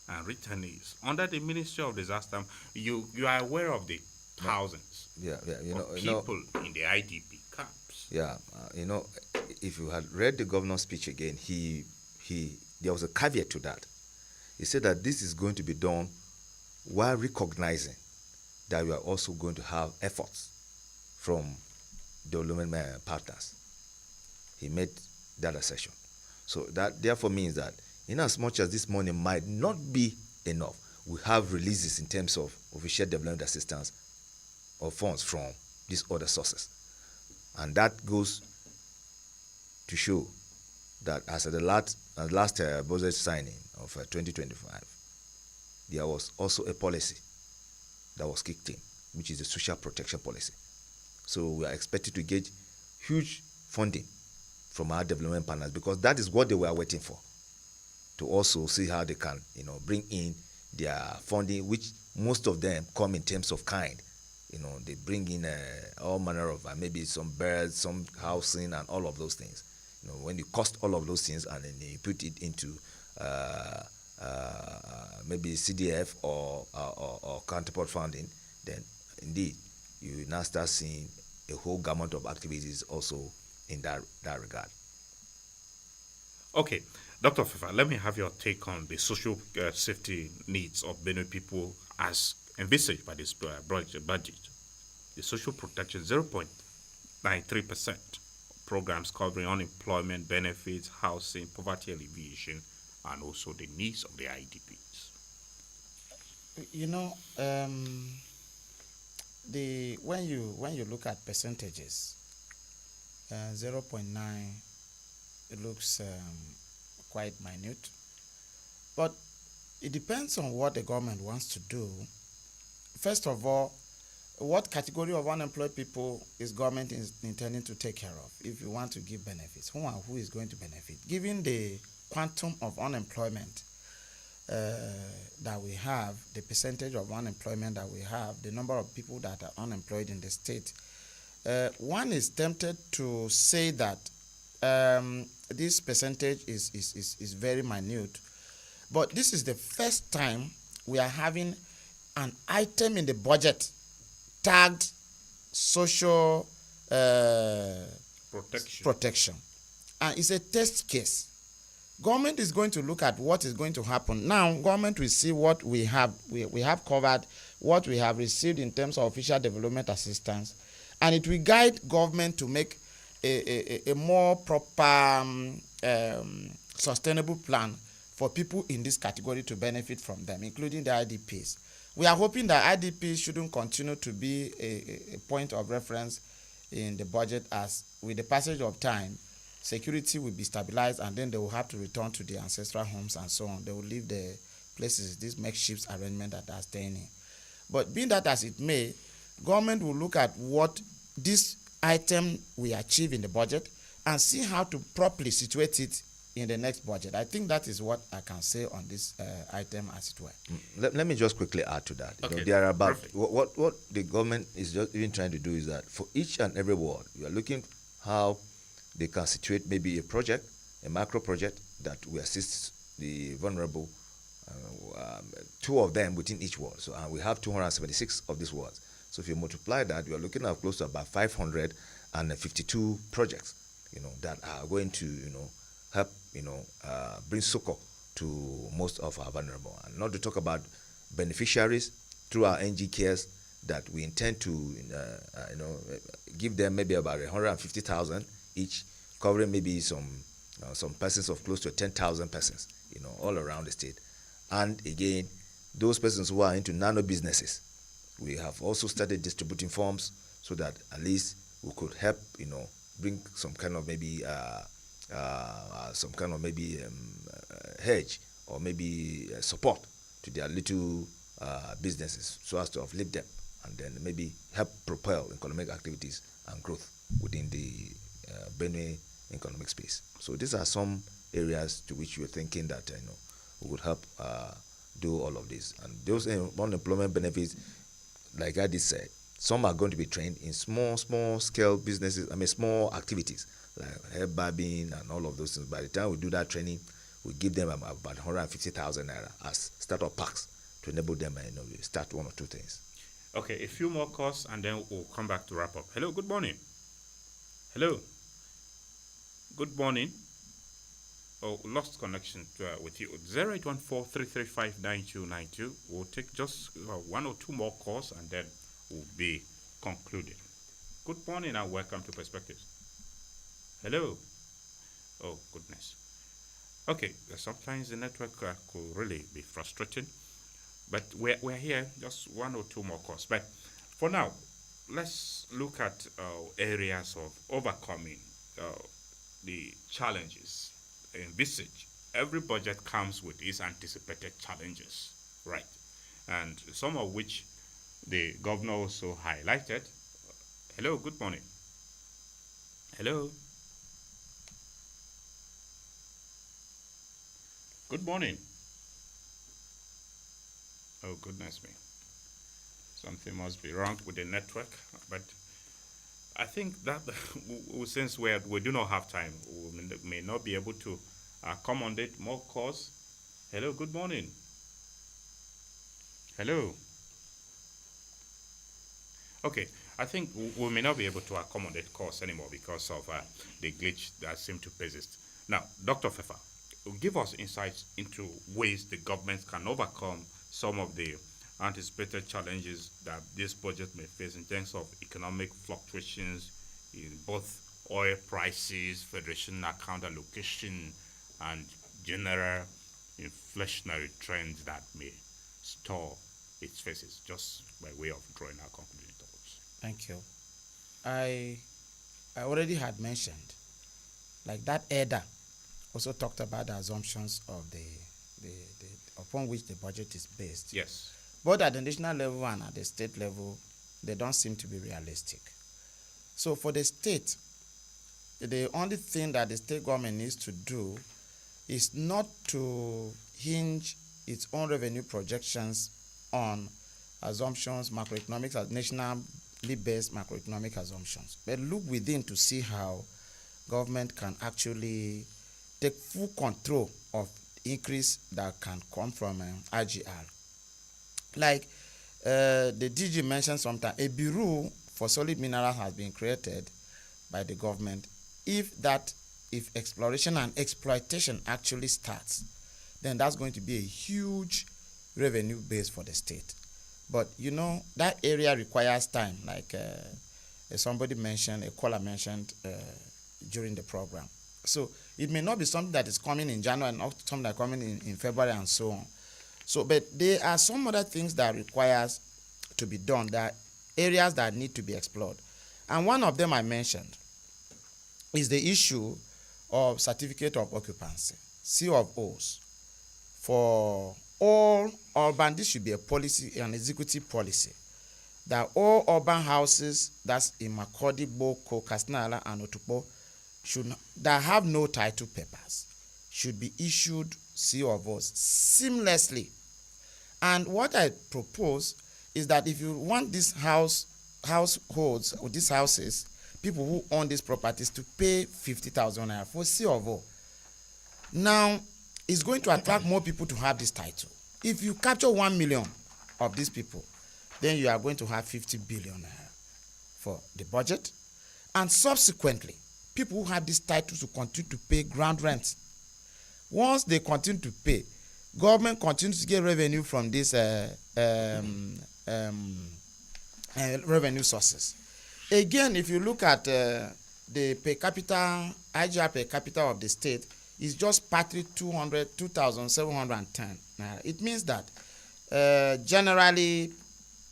and returnees. Under the Ministry of Disaster, you are aware of the thousands of people in the IDP camps. Yeah, if you had read the governor's speech again, there was a caveat to that. He said that this is going to be done while recognizing that we are also going to have efforts from development partners. He made that assertion. So that therefore means that in as much as this money might not be enough, we have releases in terms of official development assistance or funds from these other sources. And that goes to show that as at the last budget signing of 2025, there was also a policy that was kicked in, which is the social protection policy. So we are expected to get huge funding from our development partners, because that is what they were waiting for, to also see how they can, bring in their funding, which most of them come in terms of kind, they bring in all manner of maybe some birds, some housing, and all of those things. When you cost all of those things and then you put it into maybe CDF or counterpart funding, then indeed you now start seeing a whole gamut of activities also in that regard. Okay, Dr. Fifa, let me have your take on the social safety needs of Benue people as envisaged by this budget. The social protection 0.93%, programs covering unemployment benefits, housing, poverty alleviation, and also the needs of the IDPs. When you look at percentages, 0.9, it looks quite minute, but it depends on what the government wants to do. First of all, what category of unemployed people is government intending to take care of? If you want to give benefits, who is going to benefit? Given the quantum of unemployment that we have, the percentage of unemployment that we have, the number of people that are unemployed in the state, one is tempted to say that this percentage is very minute, but this is the first time we are having an item in the budget tagged social protection, and it's a test case. Government is going to look at what is going to happen. Now, government will see what we have. We have covered what we have received in terms of official development assistance, and it will guide government to make a more proper, sustainable plan for people in this category to benefit from them, including the IDPs. We are hoping that IDPs shouldn't continue to be a point of reference in the budget, as with the passage of time, security will be stabilized and then they will have to return to their ancestral homes and so on. They will leave the places, this makeshift arrangement that they are staying in. But being that as it may, government will look at what this item we achieve in the budget and see how to properly situate it in the next budget. I think that is what I can say on this item, as it were. Let me just quickly add to that. Okay. There are about what the government is just even trying to do is that for each and every ward, you are looking how they can situate maybe a project, a macro project that will assist the vulnerable, two of them within each ward. So we have 276 of these wards. So if you multiply that, you are looking at close to about 552 projects, that are going to, help, bring succor to most of our vulnerable. And not to talk about beneficiaries through our NG cares that we intend to, give them maybe about 150,000 each, covering maybe some persons of close to 10,000 persons, all around the state. And again, those persons who are into nano businesses, we have also started distributing forms so that at least we could help, bring some kind of maybe hedge or maybe support to their little businesses so as to uplift them and then maybe help propel economic activities and growth within the Benue economic space. So these are some areas to which we're thinking that we would help do all of this. And those unemployment benefits, like I did say, some are going to be trained in small scale businesses, small activities like hair barbing and all of those things. By the time we do that training, we give them about 150,000 naira as startup packs to enable them start one or two things. Okay, a few more calls and then we'll come back to wrap up. Hello, good morning. Hello. Good morning. Oh, lost connection with you. 0814-335-9292. We'll take just one or two more calls and then we'll be concluding. Good morning and welcome to Perspectives. Hello. Oh, goodness. Okay, sometimes the network could really be frustrating, but we're here, just one or two more calls. But for now, let's look at areas of overcoming the challenges envisaged. Every budget comes with its anticipated challenges, right? And some of which the governor also highlighted. Hello, good morning. Hello. Good morning. Oh, goodness me. Something must be wrong with the network, but I think that since we do not have time, we may not be able to accommodate more calls. Hello, good morning. Hello. Okay, I think we may not be able to accommodate calls anymore because of the glitch that seems to persist. Now, Dr. Fefa, give us insights into ways the government can overcome some of the anticipated challenges that this budget may face in terms of economic fluctuations in both oil prices, federation account allocation, and general inflationary trends that may store its faces, just by way of drawing our concluding thoughts. Thank you. I already had mentioned, like that EDA also talked about the assumptions of the upon which the budget is based. Yes. Both at the national level and at the state level, they don't seem to be realistic. So for the state, the only thing that the state government needs to do is not to hinge its own revenue projections on assumptions, macroeconomic, nationally based macroeconomic assumptions, but look within to see how government can actually take full control of increase that can come from IGR. Like the DG mentioned sometime, a bureau for solid minerals has been created by the government. If exploration and exploitation actually starts, then that's going to be a huge revenue base for the state. But you know, that area requires time, like somebody mentioned, a caller mentioned during the program. So it may not be something that is coming in January, not something that is coming in February and so on. So, but there are some other things that requires to be done, that areas that need to be explored. And one of them I mentioned is the issue of certificate of occupancy, C of O's. For all urban, this should be a policy, an executive policy, that all urban houses, that's in Makurdi, Boko, Kasnala, and Otukpo, that have no title papers, should be issued C of O's seamlessly. And what I propose is that if you want these households or these houses, people who own these properties, to pay 50,000 naira for C of O, now it's going to attract more people to have this title. If you capture 1 million of these people, then you are going to have 50 billion naira for the budget. And subsequently, people who have this title to continue to pay ground rent. Once they continue to pay, government continues to get revenue from these revenue sources. Again, if you look at the per capita, IGR per capita of the state, is just partly 2,710. It means that generally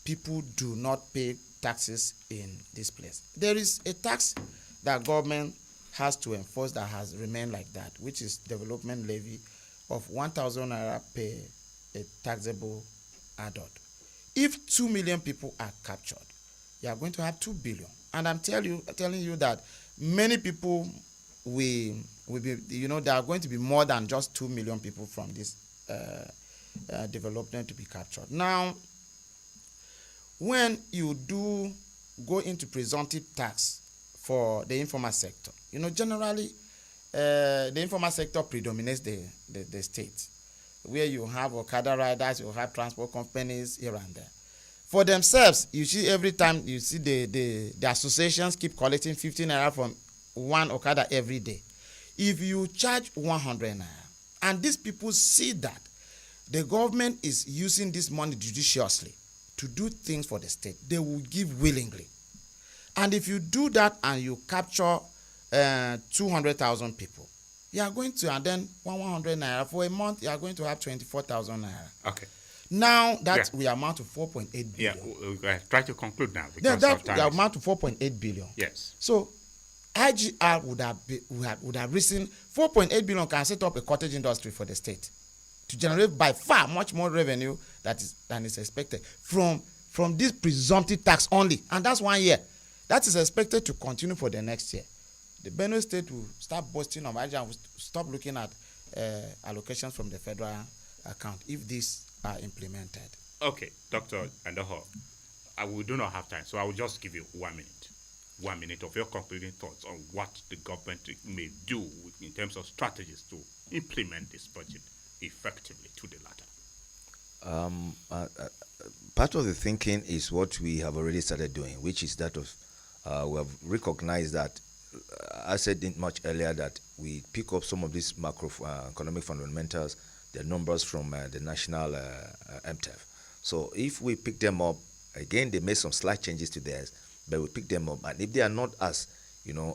people do not pay taxes in this place. There is a tax that government has to enforce that has remained like that, which is development levy of 1,000 naira per a taxable adult. If 2 million people are captured, you are going to have 2 billion. And I'm telling you that many people will be, there are going to be more than just 2 million people from this development to be captured. Now, when you do go into presumptive tax for the informal sector, generally the informal sector predominates the state, where you have Okada riders, you have transport companies here and there. For themselves, you see every time you see the associations keep collecting 15 naira from one Okada every day. If you charge 100 naira, and these people see that the government is using this money judiciously to do things for the state, they will give willingly. And if you do that and you capture 200,000 people, you are going to, and then 100 naira for a month, you are going to have 24,000 naira. Okay. Now that we amount to 4.8 billion. Yeah, we'll try to conclude now. Then that will amount to 4.8 billion. Yes. So IGR would have risen. 4.8 billion can set up a cottage industry for the state to generate by far much more revenue than is expected from this presumptive tax only, and that's 1 year. That is expected to continue for the next year. The Benue state will start boasting of IGR and will stop looking at allocations from the federal account if these are implemented. Okay, Dr. Andoho, we do not have time, so I will just give you 1 minute. 1 minute of your concluding thoughts on what the government may do in terms of strategies to implement this budget effectively to the latter. Part of the thinking is what we have already started doing, which is that of we have recognized that I said it much earlier that we pick up some of these macro economic fundamentals, the numbers from the national MTEF. So if we pick them up, again, they made some slight changes to theirs, but we pick them up, and if they are not as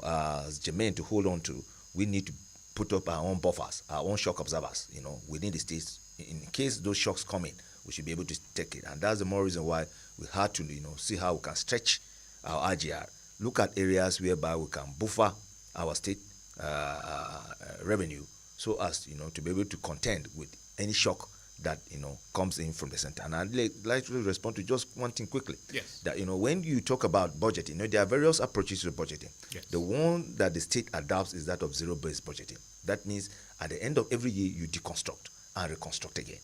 as germane to hold on to, we need to put up our own buffers, our own shock absorbers, within the states. In case those shocks come in, we should be able to take it, and that's the more reason why we had to see how we can stretch our RGR, look at areas whereby we can buffer our state revenue, so as to be able to contend with any shock that comes in from the center. And I'd like to respond to just one thing quickly. Yes. That when you talk about budgeting, there are various approaches to budgeting. Yes. The one that the state adopts is that of zero-based budgeting. That means at the end of every year you deconstruct and reconstruct again.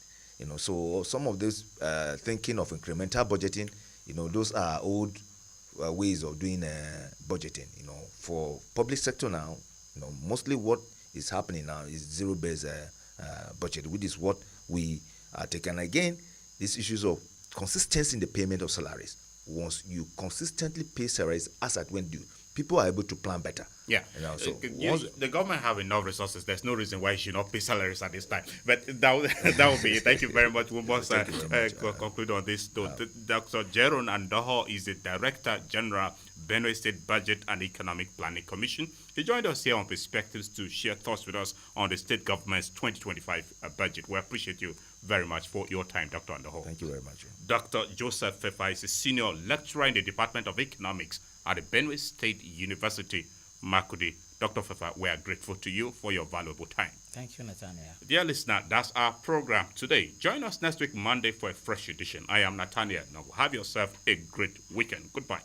So some of this thinking of incremental budgeting, those are old ways of doing budgeting. For public sector now, mostly what is happening now is zero-based budget, which is what we are taking. Again, these issues of consistency in the payment of salaries. Once you consistently pay salaries as at when due, people are able to plan better. Yeah. So the government have enough resources. There's no reason why you should not pay salaries at this time. But that will be it. Thank you very much. We must conclude on this. Dr. Jeron Andoho is the Director General, Benue State Budget and Economic Planning Commission. He joined us here on Perspectives to share thoughts with us on the state government's 2025 budget. We appreciate you very much for your time, Dr. Andoho. Thank you very much. Dr. Joseph Fefa is a senior lecturer in the Department of Economics at the Benue State University, Makudi. Dr. Fefa, we are grateful to you for your valuable time. Thank you, Nathaniel. Dear listener, that's our program today. Join us next week, Monday, for a fresh edition. I am Nathaniel. Now, have yourself a great weekend. Goodbye.